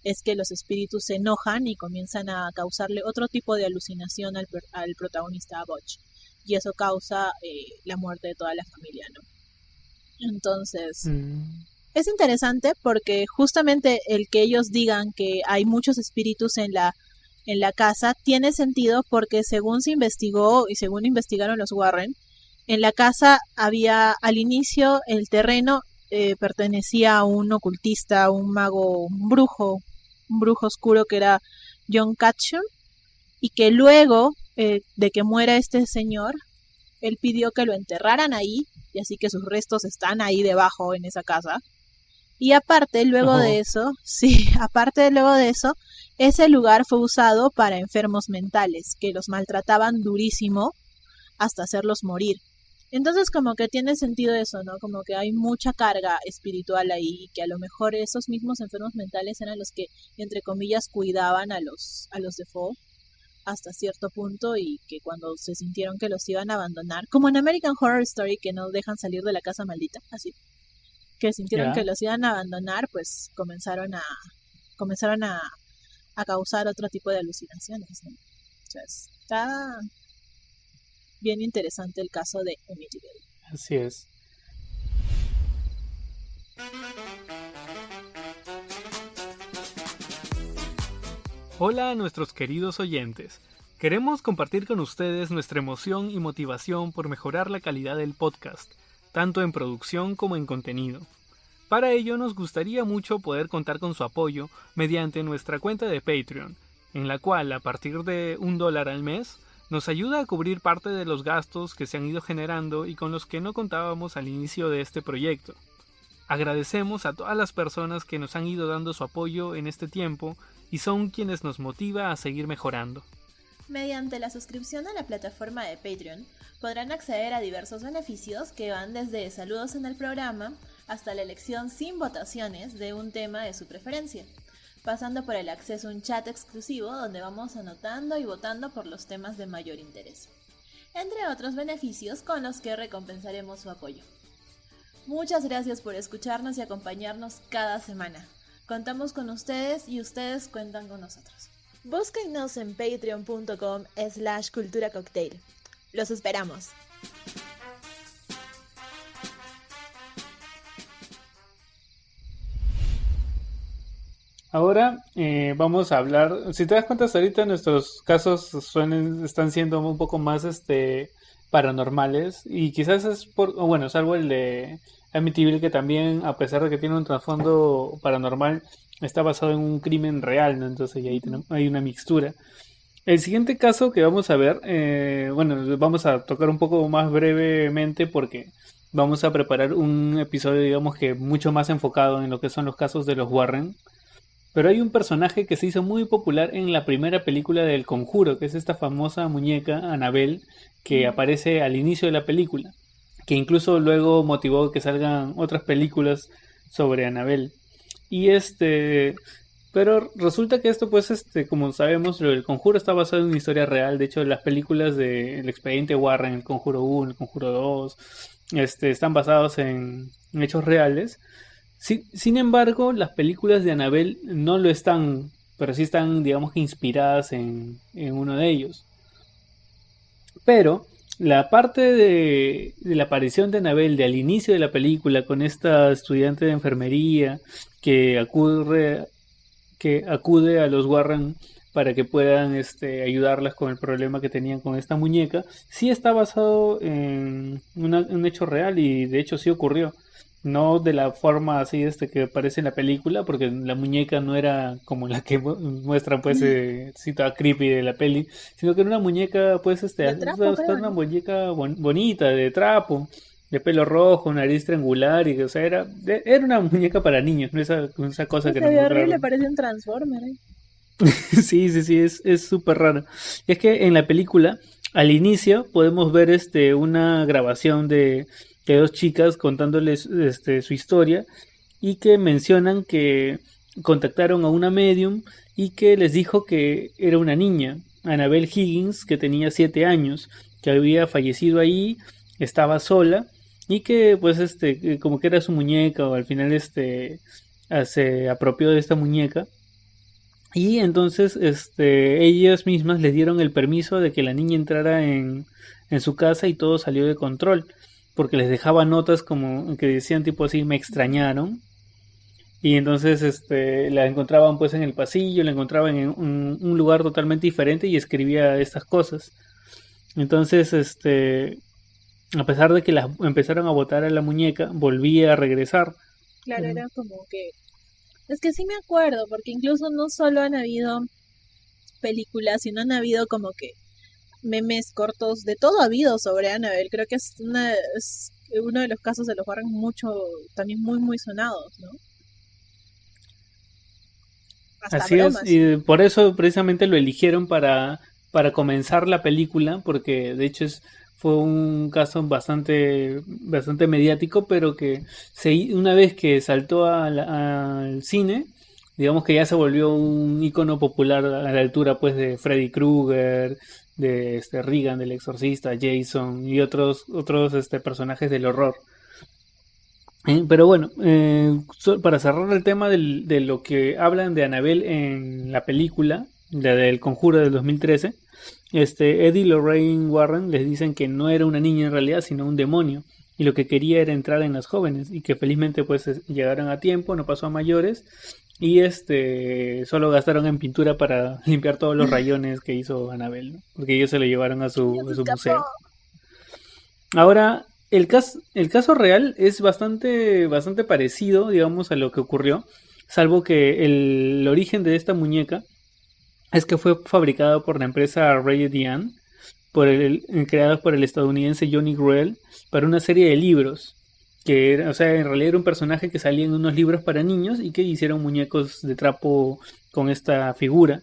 es que los espíritus se enojan y comienzan a causarle otro tipo de alucinación al protagonista, a Butch, y eso causa la muerte de toda la familia, ¿no? Entonces, Mm. es interesante porque justamente el que ellos digan que hay muchos espíritus en la casa tiene sentido porque según se investigó y según investigaron los Warren, en la casa había al inicio el terreno pertenecía a un ocultista, un mago, un brujo oscuro que era John Catchum y que luego de que muera este señor, él pidió que lo enterraran ahí y así que sus restos están ahí debajo en esa casa y aparte, luego de Ojo. eso, sí, aparte luego de eso, ese lugar fue usado para enfermos mentales, que los maltrataban durísimo hasta hacerlos morir. Entonces como que tiene sentido eso, ¿no? Como que hay mucha carga espiritual ahí, que a lo mejor esos mismos enfermos mentales eran los que, entre comillas, cuidaban a los Defoe hasta cierto punto y que cuando se sintieron que los iban a abandonar, como en American Horror Story que no dejan salir de la casa maldita, así que sintieron que Ya. los iban a abandonar, pues comenzaron a causar otro tipo de alucinaciones, ¿no? Entonces, está bien interesante el caso de Amityville. Así es. Hola a nuestros queridos oyentes. Queremos compartir con ustedes nuestra emoción y motivación por mejorar la calidad del podcast, tanto en producción como en contenido. Para ello nos gustaría mucho poder contar con su apoyo mediante nuestra cuenta de Patreon, en la cual a partir de $1 al mes nos ayuda a cubrir parte de los gastos que se han ido generando y con los que no contábamos al inicio de este proyecto. Agradecemos a todas las personas que nos han ido dando su apoyo en este tiempo y son quienes nos motiva a seguir mejorando. Mediante la suscripción a la plataforma de Patreon podrán acceder a diversos beneficios que van desde saludos en el programa hasta la elección sin votaciones de un tema de su preferencia, pasando por el acceso a un chat exclusivo donde vamos anotando y votando por los temas de mayor interés, entre otros beneficios con los que recompensaremos su apoyo. Muchas gracias por escucharnos y acompañarnos cada semana. Contamos con ustedes y ustedes cuentan con nosotros. Búsquennos en patreon.com/culturacocktail. Los esperamos. Ahora vamos a hablar, si te das cuenta hasta ahorita nuestros casos están siendo un poco más paranormales y quizás es bueno, salvo el de Amityville que también a pesar de que tiene un trasfondo paranormal está basado en un crimen real, ¿no? Entonces ahí hay una mixtura. El siguiente caso que vamos a ver, bueno, vamos a tocar un poco más brevemente porque vamos a preparar un episodio digamos que mucho más enfocado en lo que son los casos de los Warren. Pero hay un personaje que se hizo muy popular en la primera película del Conjuro, que es esta famosa muñeca Annabelle que Mm. aparece al inicio de la película, que incluso luego motivó que salgan otras películas sobre Annabelle. Y pero resulta que esto, pues, como sabemos, el Conjuro está basado en una historia real. De hecho, las películas del Expediente Warren, el Conjuro 1, el Conjuro 2, están basados en hechos reales. Sin embargo, las películas de Annabelle no lo están, pero sí están, digamos que inspiradas en uno de ellos. Pero la parte de la aparición de Annabelle de al inicio de la película con esta estudiante de enfermería que acude a los Warren para que puedan ayudarlas con el problema que tenían con esta muñeca, sí está basado en un hecho real y de hecho sí ocurrió. No de la forma así que aparece en la película, porque la muñeca no era como la que muestran pues sí, toda creepy de la peli, sino que era una muñeca pues De trapo, creo, una ¿no? muñeca bonita, de trapo, de pelo rojo, nariz triangular, y o sea, era una muñeca para niños, no esa cosa Sí, que se nos ve horrible, mostraron. parece un Transformer, ¿eh? Sí, sí, sí, es súper raro. Es que en la película, al inicio, podemos ver una grabación de dos chicas contándoles su historia y que mencionan que contactaron a una medium y que les dijo que era una niña, Annabelle Higgins, que tenía 7 años, que había fallecido ahí, estaba sola y que pues como que era su muñeca o al final se apropió de esta muñeca y entonces ellas mismas les dieron el permiso de que la niña entrara en su casa y todo salió de control. Porque les dejaba notas como que decían tipo así, me extrañaron. Y entonces la encontraban pues en el pasillo, la encontraban en un lugar totalmente diferente y escribía estas cosas. Entonces, a pesar de que las empezaron a botar a la muñeca, volvía a regresar. Claro, era como que... Es que sí me acuerdo, porque incluso no solo han habido películas, sino han habido como que memes cortos, de todo ha habido sobre Annabelle. Creo que es uno de los casos de los Warren mucho, también muy, muy sonados, ¿no? Hasta Así es, bromas. y por eso precisamente lo eligieron para comenzar la película, porque de hecho fue un caso bastante mediático, pero que una vez que saltó al cine, digamos que ya se volvió un icono popular a la altura pues de Freddy Krueger, de Regan del Exorcista, Jason y otros personajes del horror. Pero bueno, para cerrar el tema de lo que hablan de Annabelle en la película, la del Conjuro del 2013, Eddie y Lorraine Warren les dicen que no era una niña en realidad, sino un demonio, y lo que quería era entrar en las jóvenes, y que felizmente pues llegaron a tiempo, no pasó a mayores, y solo gastaron en pintura para limpiar todos los rayones que hizo Annabelle, ¿no? Porque ellos se lo llevaron a Ya se su escapó. museo. Ahora, el caso real es bastante parecido, digamos, a lo que ocurrió, salvo que el origen de esta muñeca es que fue fabricada por la empresa Ray Diane, creada por el estadounidense Johnny Gruelle, para una serie de libros, o sea, en realidad era un personaje que salía en unos libros para niños y que hicieron muñecos de trapo con esta figura.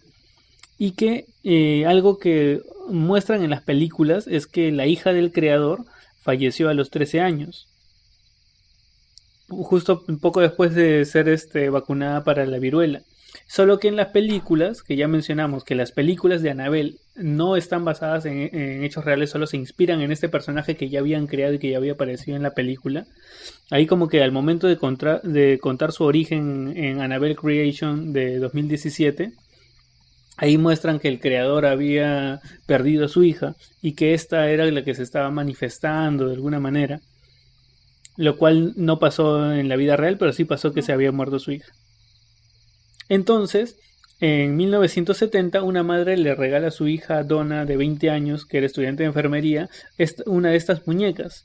Y que algo que muestran en las películas es que la hija del creador falleció a los 13 años, justo un poco después de ser vacunada para la viruela. Solo que en las películas, que ya mencionamos, que las películas de Annabelle no están basadas en hechos reales, solo se inspiran en este personaje que ya habían creado y que ya había aparecido en la película. Ahí como que al momento de contar su origen en Annabelle Creation de 2017, ahí muestran que el creador había perdido a su hija y que esta era la que se estaba manifestando de alguna manera, lo cual no pasó en la vida real, pero sí pasó que se había muerto su hija. Entonces, en 1970, una madre le regala a su hija Donna, de 20 años, que era estudiante de enfermería, una de estas muñecas,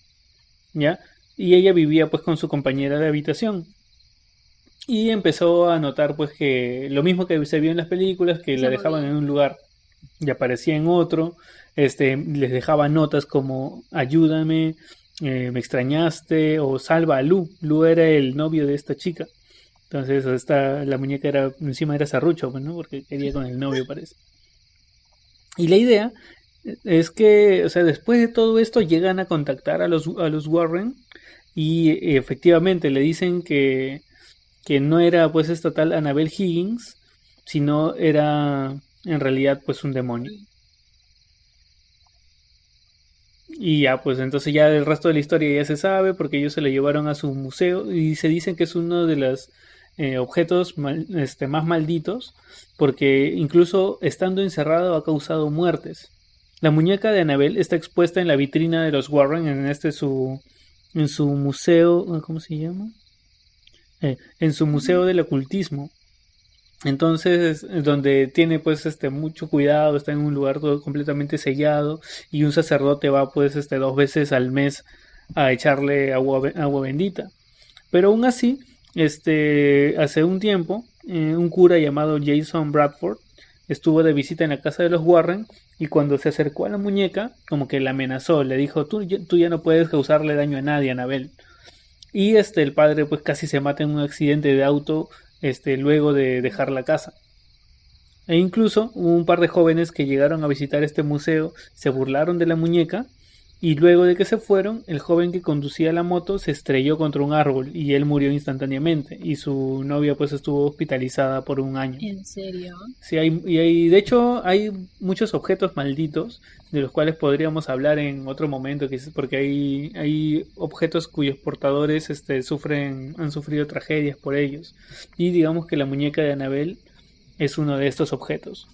¿ya? Y ella vivía pues con su compañera de habitación. Y empezó a notar pues que lo mismo que se vio en las películas, que la Se dejaban movía. en un lugar y aparecía en otro, les dejaba notas como ayúdame, me extrañaste o salva a Lu. Lu era el novio de esta chica. Entonces la muñeca encima era serrucho, pues, ¿no? Porque quería con el novio, parece. Y la idea es que, o sea, después de todo esto llegan a contactar a los Warren y efectivamente le dicen que no era pues esta tal Annabelle Higgins, sino era en realidad pues un demonio. Y ya, pues entonces ya el resto de la historia ya se sabe porque ellos se lo llevaron a su museo y se dicen que es uno de los objetos más malditos porque incluso estando encerrado ha causado muertes. La muñeca de Annabelle está expuesta en la vitrina de los Warren en su museo, ¿cómo se llama? En su museo del ocultismo. Entonces, donde tiene pues mucho cuidado, está en un lugar todo completamente sellado y un sacerdote va pues 2 veces al mes a echarle agua bendita. Pero aún así, hace un tiempo, un cura llamado Jason Bradford estuvo de visita en la casa de los Warren y cuando se acercó a la muñeca, como que la amenazó, le dijo, tú ya no puedes causarle daño a nadie, Anabel. Y el padre pues casi se mata en un accidente de auto luego de dejar la casa. E incluso hubo un par de jóvenes que llegaron a visitar este museo, se burlaron de la muñeca y luego de que se fueron, el joven que conducía la moto se estrelló contra un árbol y él murió instantáneamente y su novia pues estuvo hospitalizada por un año. ¿En serio? Sí, de hecho hay muchos objetos malditos de los cuales podríamos hablar en otro momento, porque hay objetos cuyos portadores han sufrido tragedias por ellos. Y digamos que la muñeca de Annabelle es uno de estos objetos.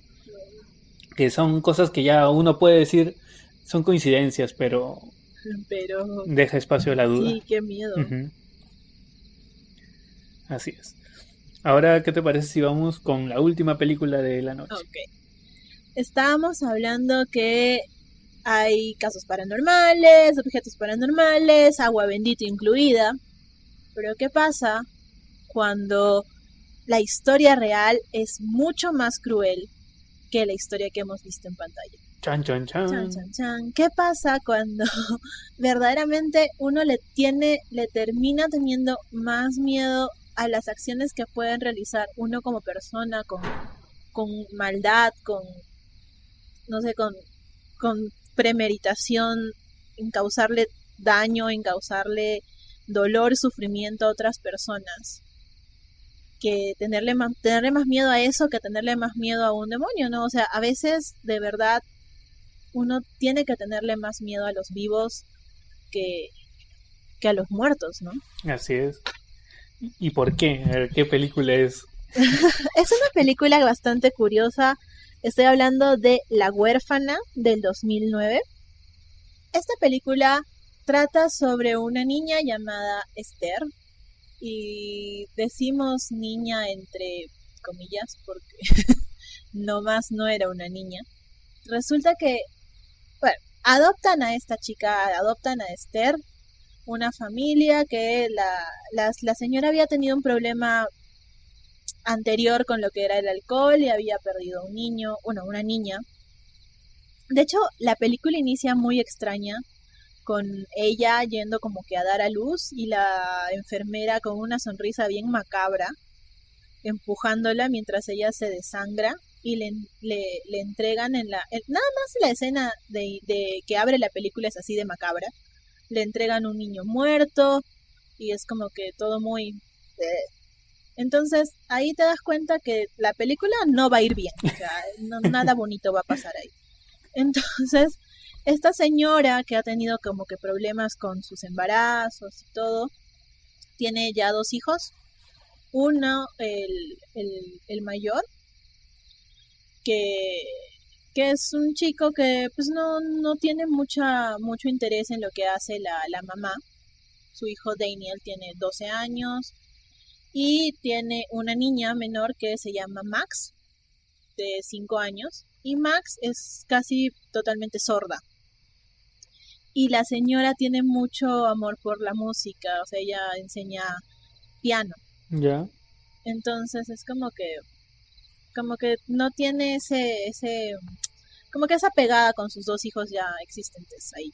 Que son cosas que ya uno puede decir son coincidencias, pero deja espacio a la duda. Sí, qué miedo. Así es. Ahora, ¿qué te parece si vamos con la última película de la noche? Ok. Estábamos hablando que hay casos paranormales, objetos paranormales, agua bendita incluida. Pero ¿qué pasa cuando la historia real es mucho más cruel que la historia que hemos visto en pantalla? Chan, chan, chan. Chan, chan, chan. ¿Qué pasa cuando verdaderamente uno le termina teniendo más miedo a las acciones que pueden realizar uno como persona con maldad, no sé, con premeditación, en causarle daño, en causarle dolor, sufrimiento a otras personas? Que tenerle más miedo a eso que tenerle más miedo a un demonio, ¿no? O sea, a veces de verdad uno tiene que tenerle más miedo a los vivos que a los muertos, ¿no? Así es. ¿Y por qué? A ver, ¿qué película es? Es una película bastante curiosa. Estoy hablando de La huérfana del 2009. Esta película trata sobre una niña llamada Esther. Y decimos niña entre comillas porque nomás no era una niña. Resulta que, bueno, adoptan a esta chica, adoptan a Esther, una familia que la señora había tenido un problema anterior con lo que era el alcohol y había perdido un niño, una niña. De hecho, la película inicia muy extraña, con ella yendo como que a dar a luz y la enfermera con una sonrisa bien macabra empujándola mientras ella se desangra y le entregan nada más la escena de que abre la película es así de macabra, le entregan un niño muerto y es como que todo muy entonces ahí te das cuenta que la película no va a ir bien, o sea, nada bonito va a pasar ahí. Entonces esta señora que ha tenido como que problemas con sus embarazos y todo, tiene ya 2 hijos. Uno, el mayor, que es un chico que pues no tiene mucho interés en lo que hace la mamá. Su hijo Daniel tiene 12 años y tiene una niña menor que se llama Max, de 5 años. Y Max es casi totalmente sorda. Y la señora tiene mucho amor por la música, o sea, ella enseña piano. Ya. Entonces es como que no tiene como que esa pegada con sus 2 hijos ya existentes ahí.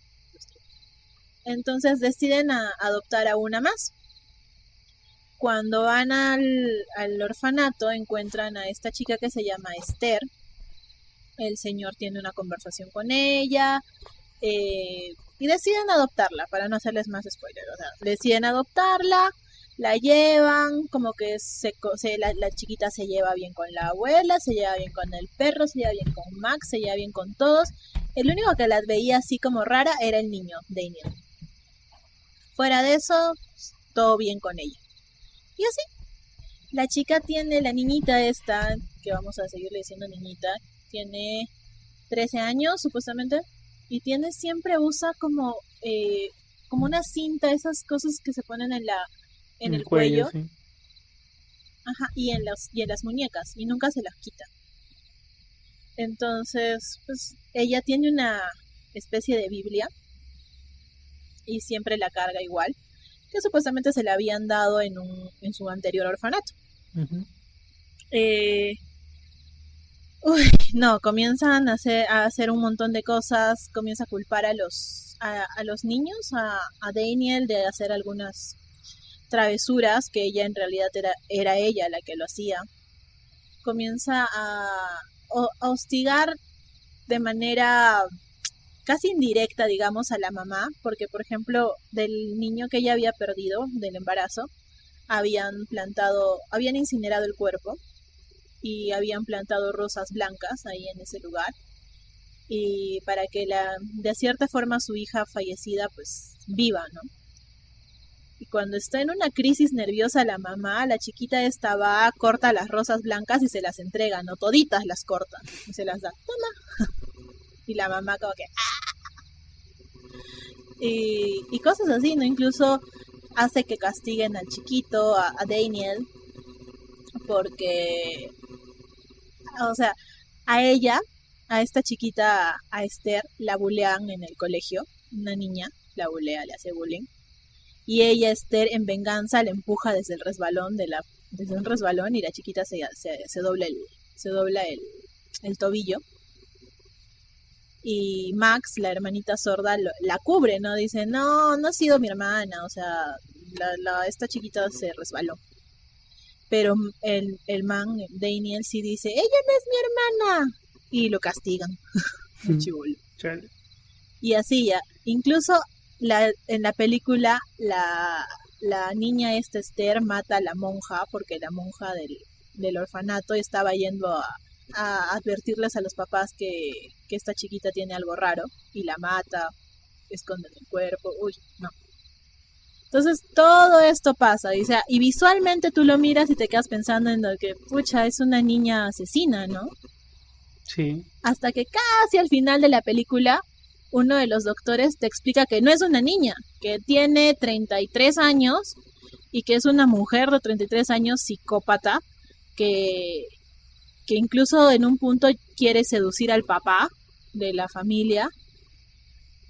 Entonces deciden adoptar a una más. Cuando van al orfanato encuentran a esta chica que se llama Esther. El señor tiene una conversación con ella y deciden adoptarla, para no hacerles más spoilers. O sea, deciden adoptarla, la llevan, como que la chiquita se lleva bien con la abuela, se lleva bien con el perro, se lleva bien con Max, se lleva bien con todos. El único que la veía así como rara era el niño, Daniel. Fuera de eso, todo bien con ella. Y así, la niñita esta, que vamos a seguirle diciendo niñita, tiene 13 años supuestamente, y siempre usa como una cinta, esas cosas que se ponen en el cuello, sí. ajá, y en las muñecas, y nunca se las quita. Entonces, pues ella tiene una especie de Biblia y siempre la carga igual, que supuestamente se la habían dado en su anterior orfanato. Uh-huh. No, comienzan a hacer un montón de cosas, comienza a culpar a los niños, a Daniel, de hacer algunas travesuras que ella en realidad era ella la que lo hacía. Comienza a hostigar de manera casi indirecta, digamos, a la mamá, porque por ejemplo, del niño que ella había perdido, del embarazo, habían incinerado el cuerpo y habían plantado rosas blancas ahí en ese lugar, y para que de cierta forma su hija fallecida pues viva, ¿no? Y cuando está en una crisis nerviosa la chiquita esta va, corta las rosas blancas y se las entrega, no toditas las corta, y se las da, toma. Y la mamá como que y cosas así, ¿no? Incluso hace que castiguen al chiquito, a Daniel, porque, o sea, a esta chiquita, a Esther, la bulean en el colegio, una niña la bulea, le hace bullying, y ella, Esther, en venganza le empuja desde el resbalón desde un resbalón, y la chiquita se dobla el tobillo. Y Max, la hermanita sorda, la cubre, ¿no? Dice, no ha sido mi hermana, o sea, esta chiquita se resbaló. Pero el man, Daniel, sí dice, ella no es mi hermana. Y lo castigan. Muy chibolo. Y así ya. Incluso en la película, la niña esta Esther mata a la monja, porque la monja del orfanato estaba yendo a advertirles a los papás que esta chiquita tiene algo raro, y la mata, esconde el cuerpo, no. Entonces todo esto pasa, y visualmente tú lo miras y te quedas pensando en lo que, pucha, es una niña asesina, ¿no? Sí. Hasta que casi al final de la película, uno de los doctores te explica que no es una niña, que tiene 33 años y que es una mujer de 33 años psicópata que incluso en un punto quiere seducir al papá de la familia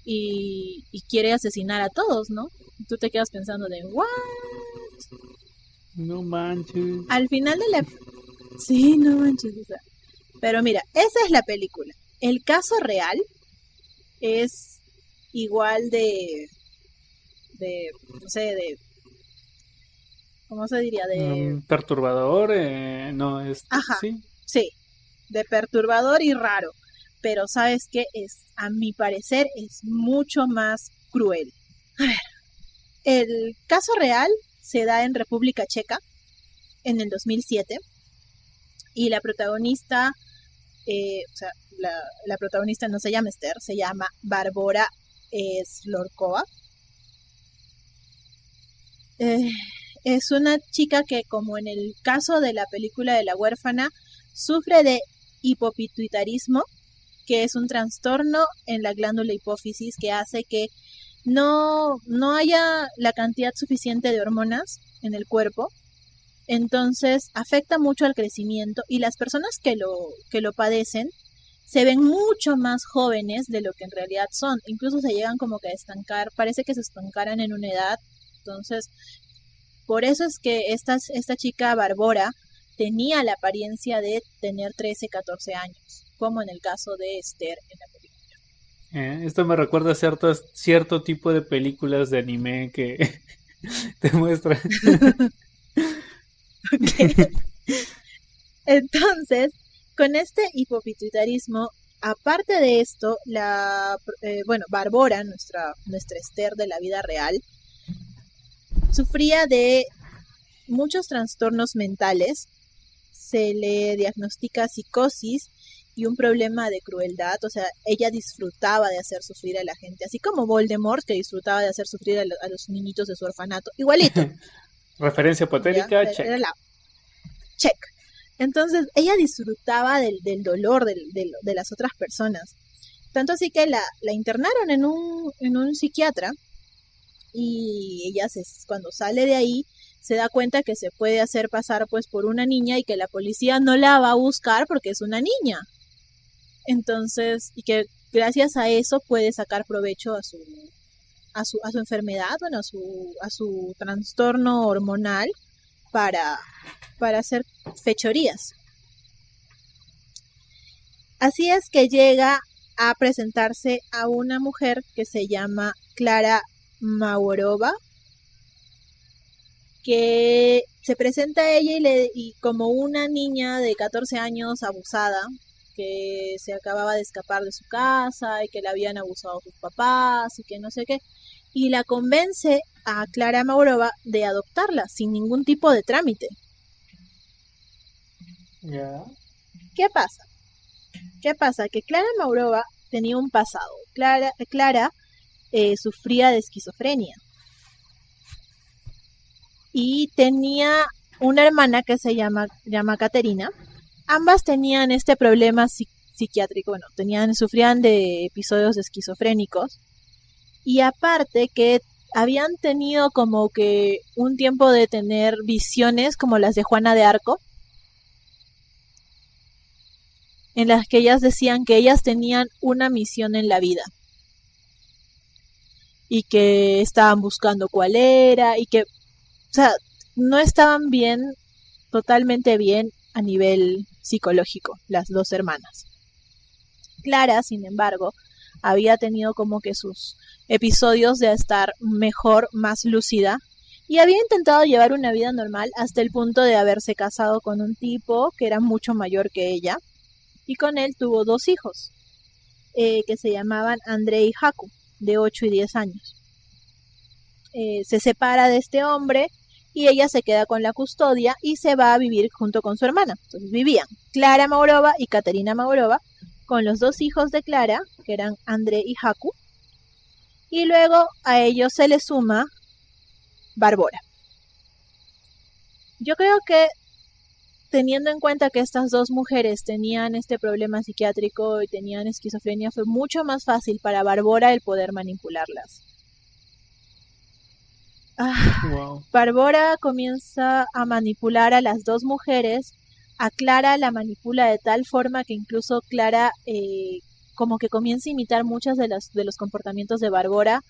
y quiere asesinar a todos, ¿no? Y tú te quedas pensando de, ¿what? No manches. Al final de la... Sí, no manches, o sea. Pero mira, esa es la película. El caso real es igual no sé, ¿cómo se diría? Perturbador, no es... Ajá, sí, de perturbador y raro. Pero ¿sabes qué? A mi parecer, es mucho más cruel. A ver, el caso real se da en República Checa en el 2007 y la protagonista, la protagonista no se llama Esther, se llama Barbora Slorkova. Es una chica que, como en el caso de la película de la huérfana, sufre de hipopituitarismo, que es un trastorno en la glándula hipófisis que hace que no haya la cantidad suficiente de hormonas en el cuerpo. Entonces afecta mucho al crecimiento, y las personas que lo padecen se ven mucho más jóvenes de lo que en realidad son. Incluso se llegan como que a estancar, parece que se estancaran en una edad. Entonces, por eso es que esta chica Barbora tenía la apariencia de tener 13, 14 años, como en el caso de Esther en la película. Esto me recuerda a cierto tipo de películas de anime que te muestran Entonces, con este hipopituitarismo, aparte de esto, Bárbara, nuestra Esther de la vida real, sufría de muchos trastornos mentales, se le diagnostica psicosis y un problema de crueldad, o sea, ella disfrutaba de hacer sufrir a la gente, así como Voldemort, que disfrutaba de hacer sufrir a los niñitos de su orfanato, igualito. Referencia hipotética, check. Era check. Entonces, ella disfrutaba del dolor de las otras personas. Tanto así que la internaron en un psiquiatra y ella cuando sale de ahí se da cuenta que se puede hacer pasar pues por una niña y que la policía no la va a buscar porque es una niña. Entonces, y que gracias a eso puede sacar provecho a su enfermedad, bueno, a su trastorno hormonal para hacer fechorías. Así es que llega a presentarse a una mujer que se llama Clara Maurova, que se presenta a ella y como una niña de 14 años abusada, que se acababa de escapar de su casa y que la habían abusado sus papás y que no sé qué, y la convence a Clara Maurova de adoptarla sin ningún tipo de trámite. Yeah. ¿Qué pasa? Que Clara Maurova tenía un pasado. Clara sufría de esquizofrenia. Y tenía una hermana que se llama Caterina. Ambas tenían este problema psiquiátrico, sufrían de episodios esquizofrénicos. Y aparte que habían tenido como que un tiempo de tener visiones como las de Juana de Arco, en las que ellas decían que ellas tenían una misión en la vida y que estaban buscando cuál era y que, o sea, no estaban bien, totalmente bien a nivel psicológico, las dos hermanas. Clara, sin embargo, había tenido como que sus episodios de estar mejor, más lúcida, y había intentado llevar una vida normal hasta el punto de haberse casado con un tipo que era mucho mayor que ella, y con él tuvo 2 hijos, que se llamaban André y Haku, de 8 y 10 años. Se separa de este hombre y ella se queda con la custodia y se va a vivir junto con su hermana. Entonces vivían Clara Maurova y Caterina Maurova con los 2 hijos de Clara, que eran André y Haku, y luego a ellos se le suma Bárbara. Yo creo que teniendo en cuenta que estas 2 mujeres tenían este problema psiquiátrico y tenían esquizofrenia, fue mucho más fácil para Bárbara el poder manipularlas. Wow. Bárbara comienza a manipular a las 2 mujeres. A Clara la manipula de tal forma que incluso Clara como que comienza a imitar muchos de los comportamientos de Bárbara.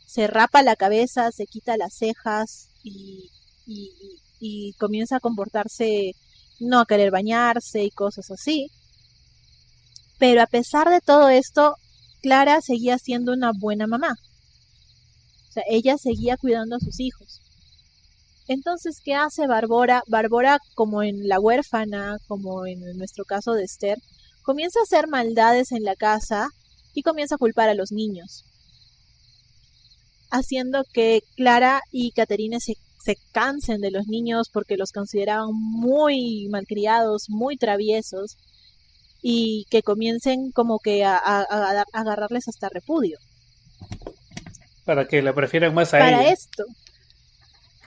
Se rapa la cabeza, se quita las cejas y comienza a comportarse, no a querer bañarse y cosas así. Pero a pesar de todo esto, Clara seguía siendo una buena mamá. O sea, ella seguía cuidando a sus hijos. Entonces, ¿qué hace Bárbara? Bárbara, como en La Huérfana, como en nuestro caso de Esther, comienza a hacer maldades en la casa y comienza a culpar a los niños, haciendo que Clara y Caterina se cansen de los niños porque los consideraban muy malcriados, muy traviesos, y que comiencen como que a agarrarles hasta repudio. Para que la prefieran más a Para ella. esto,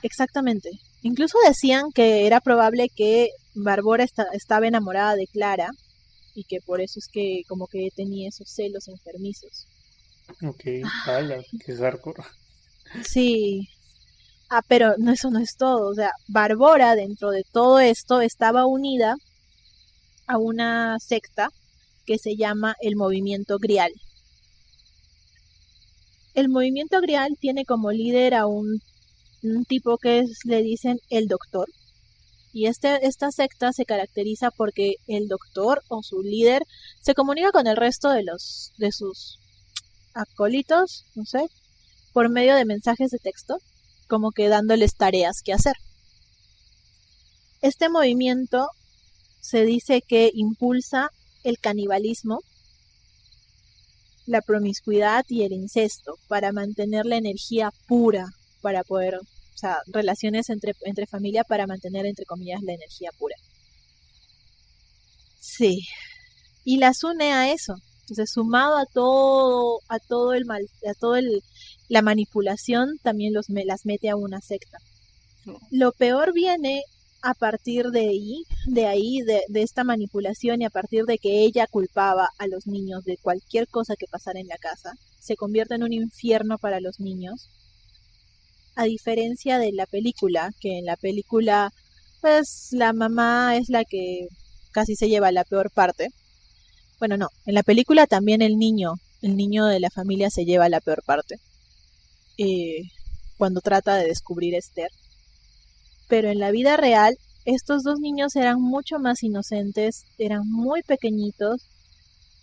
exactamente. Incluso decían que era probable que Bárbara estaba enamorada de Clara y que por eso es que como que tenía esos celos enfermizos. Ok, hala, qué hardcore. Sí. Pero no, eso no es todo. O sea, Bárbara, dentro de todo esto, estaba unida a una secta que se llama el Movimiento Grial. El Movimiento Grial tiene como líder a un tipo que le dicen el Doctor. Y esta secta se caracteriza porque el Doctor o su líder se comunica con el resto de sus acólitos, no sé, por medio de mensajes de texto, como que dándoles tareas que hacer. Este movimiento se dice que impulsa el canibalismo, la promiscuidad y el incesto para mantener la energía pura, para poder, o sea, relaciones entre familia para mantener, entre comillas, la energía pura. Sí, y las une a eso. Entonces, sumado a todo el mal, la manipulación, también las mete a una secta. Lo peor viene a partir de esta manipulación, y a partir de que ella culpaba a los niños de cualquier cosa que pasara en la casa, se convierte en un infierno para los niños. A diferencia de la película, que en la película, pues la mamá es la que casi se lleva la peor parte. Bueno, no, en la película también el niño de la familia se lleva la peor parte. Cuando trata de descubrir a Esther. Pero en la vida real, estos dos niños eran mucho más inocentes, eran muy pequeñitos,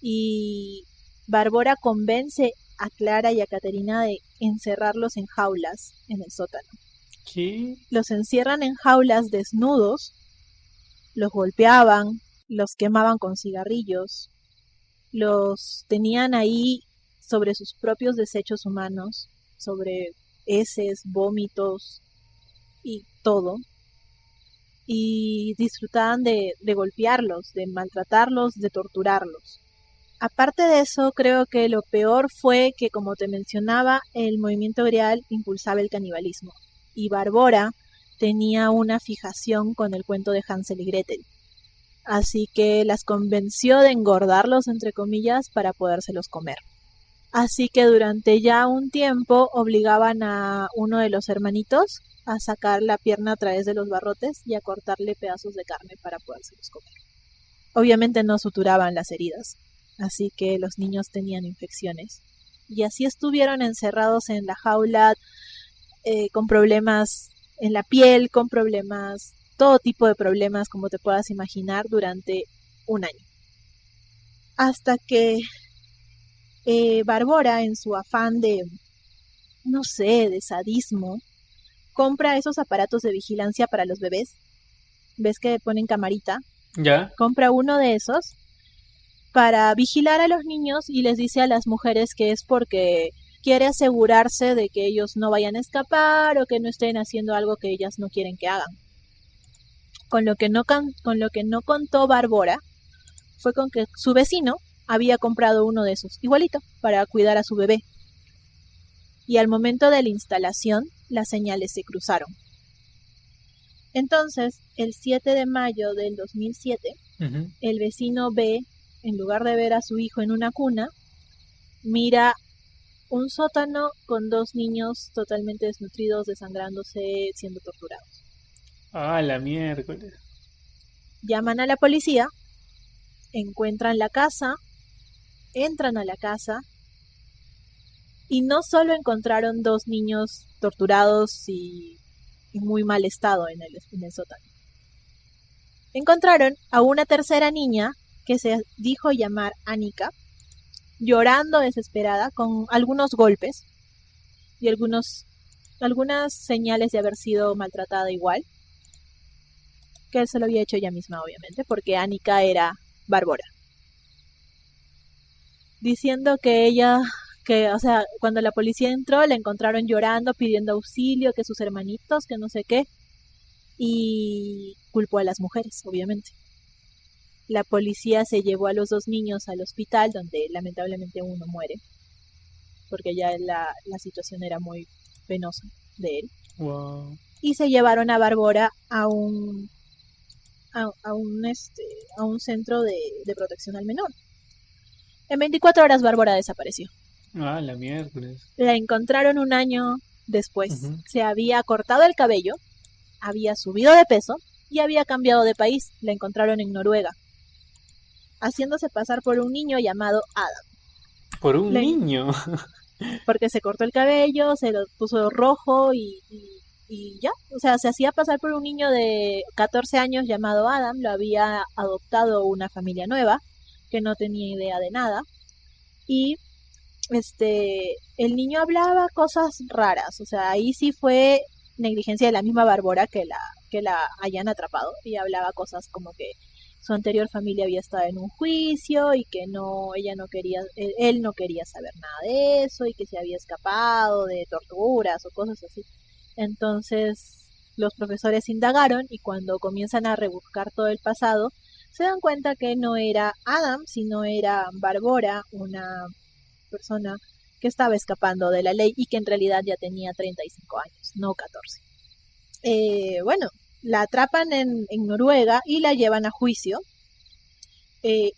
y Bárbara convence a Clara y a Caterina de encerrarlos en jaulas en el sótano. ¿Qué? Los encierran en jaulas desnudos, los golpeaban, los quemaban con cigarrillos, los tenían ahí sobre sus propios desechos humanos, sobre heces, vómitos y todo, y disfrutaban de golpearlos, de maltratarlos, de torturarlos. Aparte de eso, creo que lo peor fue que, como te mencionaba, el movimiento grial impulsaba el canibalismo, y Bárbara tenía una fijación con el cuento de Hansel y Gretel. Así que las convenció de engordarlos, entre comillas, para podérselos comer. Así que durante ya un tiempo obligaban a uno de los hermanitos a sacar la pierna a través de los barrotes y a cortarle pedazos de carne para podérselos comer. Obviamente no suturaban las heridas, así que los niños tenían infecciones. Y así estuvieron encerrados en la jaula, con problemas en la piel, con problemas, todo tipo de problemas como te puedas imaginar, durante un año. Hasta que Bárbara, en su afán de, no sé, de sadismo, compra esos aparatos de vigilancia para los bebés. ¿Ves que ponen camarita? ¿Ya? Compra uno de esos para vigilar a los niños, y les dice a las mujeres que es porque quiere asegurarse de que ellos no vayan a escapar o que no estén haciendo algo que ellas no quieren que hagan. Con lo que no contó Bárbara fue con que su vecino había comprado uno de esos, igualito, para cuidar a su bebé. Y al momento de la instalación, las señales se cruzaron. Entonces, el 7 de mayo del 2007, el vecino ve, en lugar de ver a su hijo en una cuna, mira un sótano con dos niños totalmente desnutridos, desangrándose, siendo torturados. Ah, la miércoles. Llaman a la policía, encuentran la casa, entran a la casa, y no solo encontraron dos niños torturados y muy mal estado en el sótano. Encontraron a una tercera niña que se dijo llamar Annika, llorando desesperada, con algunos golpes y algunas señales de haber sido maltratada igual, que él se lo había hecho ella misma, obviamente, porque Annika era Bárbara. Diciendo o sea, cuando la policía entró, la encontraron llorando, pidiendo auxilio, que sus hermanitos, que no sé qué, y culpó a las mujeres, obviamente. La policía se llevó a los dos niños al hospital, donde lamentablemente uno muere, porque ya la situación era muy penosa de él. Wow. Y se llevaron a Bárbara a un centro de protección al menor. En 24 horas Bárbara desapareció. Ah, la miércoles. La encontraron un año después. Se había cortado el cabello, había subido de peso y había cambiado de país. La encontraron en Noruega, haciéndose pasar por un niño llamado Adam. ¿Por un niño? Porque se cortó el cabello, se lo puso rojo y ya. O sea, se hacía pasar por un niño de 14 años llamado Adam. Lo había adoptado una familia nueva que no tenía idea de nada. Y el niño hablaba cosas raras. O sea, ahí sí fue negligencia de la misma Bárbara, que que la hayan atrapado, y hablaba cosas como que su anterior familia había estado en un juicio y que él no quería saber nada de eso y que se había escapado de torturas o cosas así. Entonces los profesores indagaron y cuando comienzan a rebuscar todo el pasado, se dan cuenta que no era Adam, sino era Barbora, una persona que estaba escapando de la ley y que en realidad ya tenía 35 años, no 14. Bueno, la atrapan en Noruega y la llevan a juicio.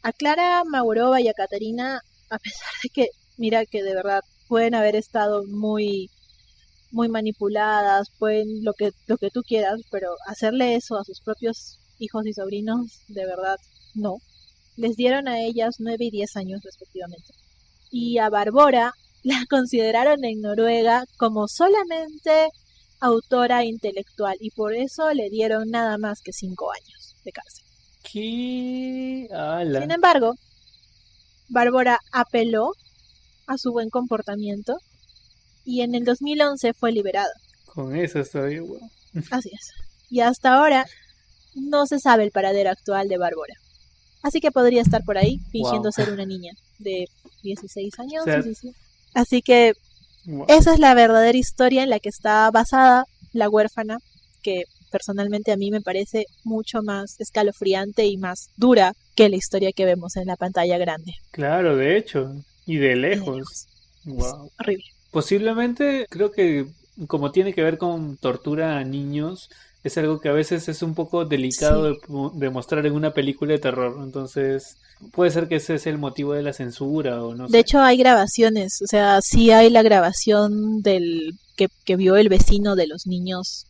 A Clara Maurova y a Catarina, a pesar de que, mira que de verdad pueden haber estado muy, muy manipuladas, pueden lo que tú quieras, pero hacerle eso a sus propios hijos y sobrinos, de verdad, no. Les dieron a ellas 9 y 10 años respectivamente. Y a Barbora la consideraron en Noruega como solamente autora intelectual y por eso le dieron nada más que 5 años de cárcel. ¿Qué? ¡Hala! Sin embargo, Barbora apeló a su buen comportamiento y en el 2011 fue liberada. Con eso estoy, wow. Así es. Y hasta ahora no se sabe el paradero actual de Barbora. Así que podría estar por ahí fingiendo ser una niña de 16 años. O sea, 17. Así que wow. Esa es la verdadera historia en la que está basada La huérfana, que personalmente a mí me parece mucho más escalofriante y más dura que la historia que vemos en la pantalla grande. Claro, de hecho, y de lejos. Wow. Es horrible. Posiblemente creo que como tiene que ver con tortura a niños, es algo que a veces es un poco delicado Sí. de mostrar en una película de terror. Entonces, puede ser que ese es el motivo de la censura o no De sé. hecho hay grabaciones, o sea, sí hay la grabación del que vio el vecino de los niños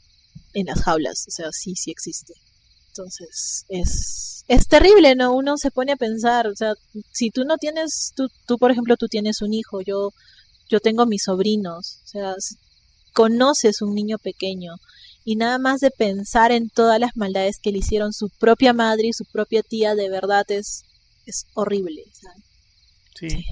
en las jaulas, o sea, sí existe. Entonces, es terrible, ¿no? Uno se pone a pensar, o sea, si tú no tienes, tú por ejemplo, tú tienes un hijo, yo tengo mis sobrinos, o sea, conoces un niño pequeño y nada más de pensar en todas las maldades que le hicieron su propia madre y su propia tía, de verdad es horrible, ¿sabes? Sí. Sí,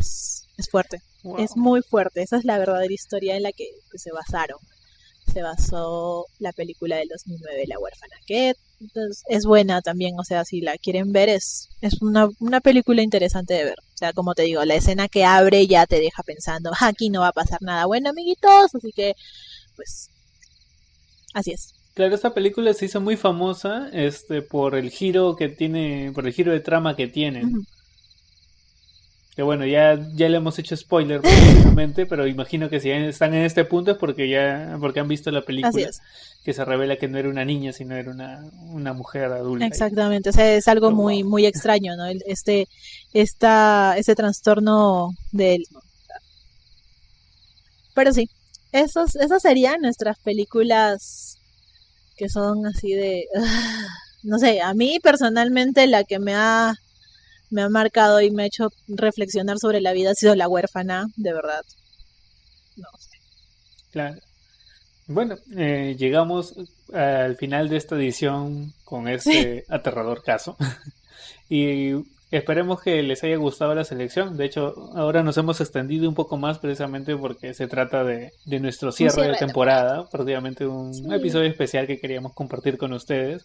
es fuerte, Wow. es muy fuerte, esa es la verdadera historia en la que pues, se basó la película del 2009, La huérfana, que pues, es buena también, o sea, si la quieren ver es una película interesante de ver, o sea, como te digo, la escena que abre ya te deja pensando, aquí no va a pasar nada bueno, amiguitos, así que, pues, así es. Claro, esta película se hizo muy famosa, por el giro que tiene, por el giro de trama que tiene. Ujú. Que bueno, ya le hemos hecho spoiler prácticamente, pero imagino que si están en este punto es porque han visto la Así película, es, que se revela que no era una niña, sino era una mujer adulta. exactamente, o sea, es algo Pero, muy, wow. muy extraño, ¿no? Este trastorno del... Pero sí, esas serían nuestras películas que son así de... no sé, a mí personalmente la que me ha marcado y me ha hecho reflexionar sobre la vida ha sido La huérfana, de verdad. No sé. Claro. Bueno, llegamos al final de esta edición con este aterrador caso. Y esperemos que les haya gustado la selección. De hecho, ahora nos hemos extendido un poco más precisamente porque se trata de nuestro Un cierre de temporada. Prácticamente un Sí. episodio especial que queríamos compartir con ustedes.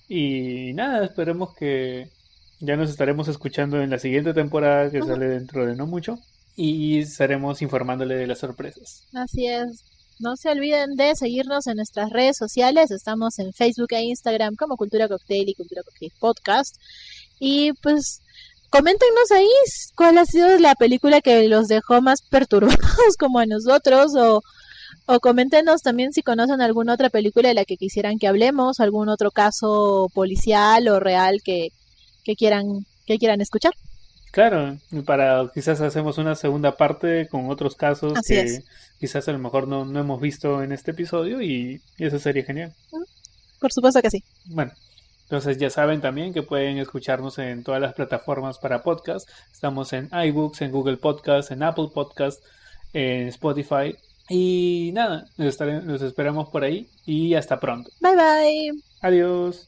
Y nada, esperemos que ya nos estaremos escuchando en la siguiente temporada que sale dentro de no mucho. Y estaremos informándole de las sorpresas. Así es. No se olviden de seguirnos en nuestras redes sociales. Estamos en Facebook e Instagram como Cultura Cocktail y Cultura Cocktail Podcast. Y pues coméntenos ahí cuál ha sido la película que los dejó más perturbados como a nosotros o coméntenos también si conocen alguna otra película de la que quisieran que hablemos, algún otro caso policial o real que quieran escuchar. Claro, para quizás hacemos una segunda parte con otros casos Así que es. quizás a lo mejor no hemos visto en este episodio y eso sería genial. Por supuesto que sí. Bueno, entonces ya saben también que pueden escucharnos en todas las plataformas para podcast. Estamos en iBooks, en Google Podcast, en Apple Podcast, en Spotify. Y nada, nos esperamos por ahí y hasta pronto. Bye bye. Adiós.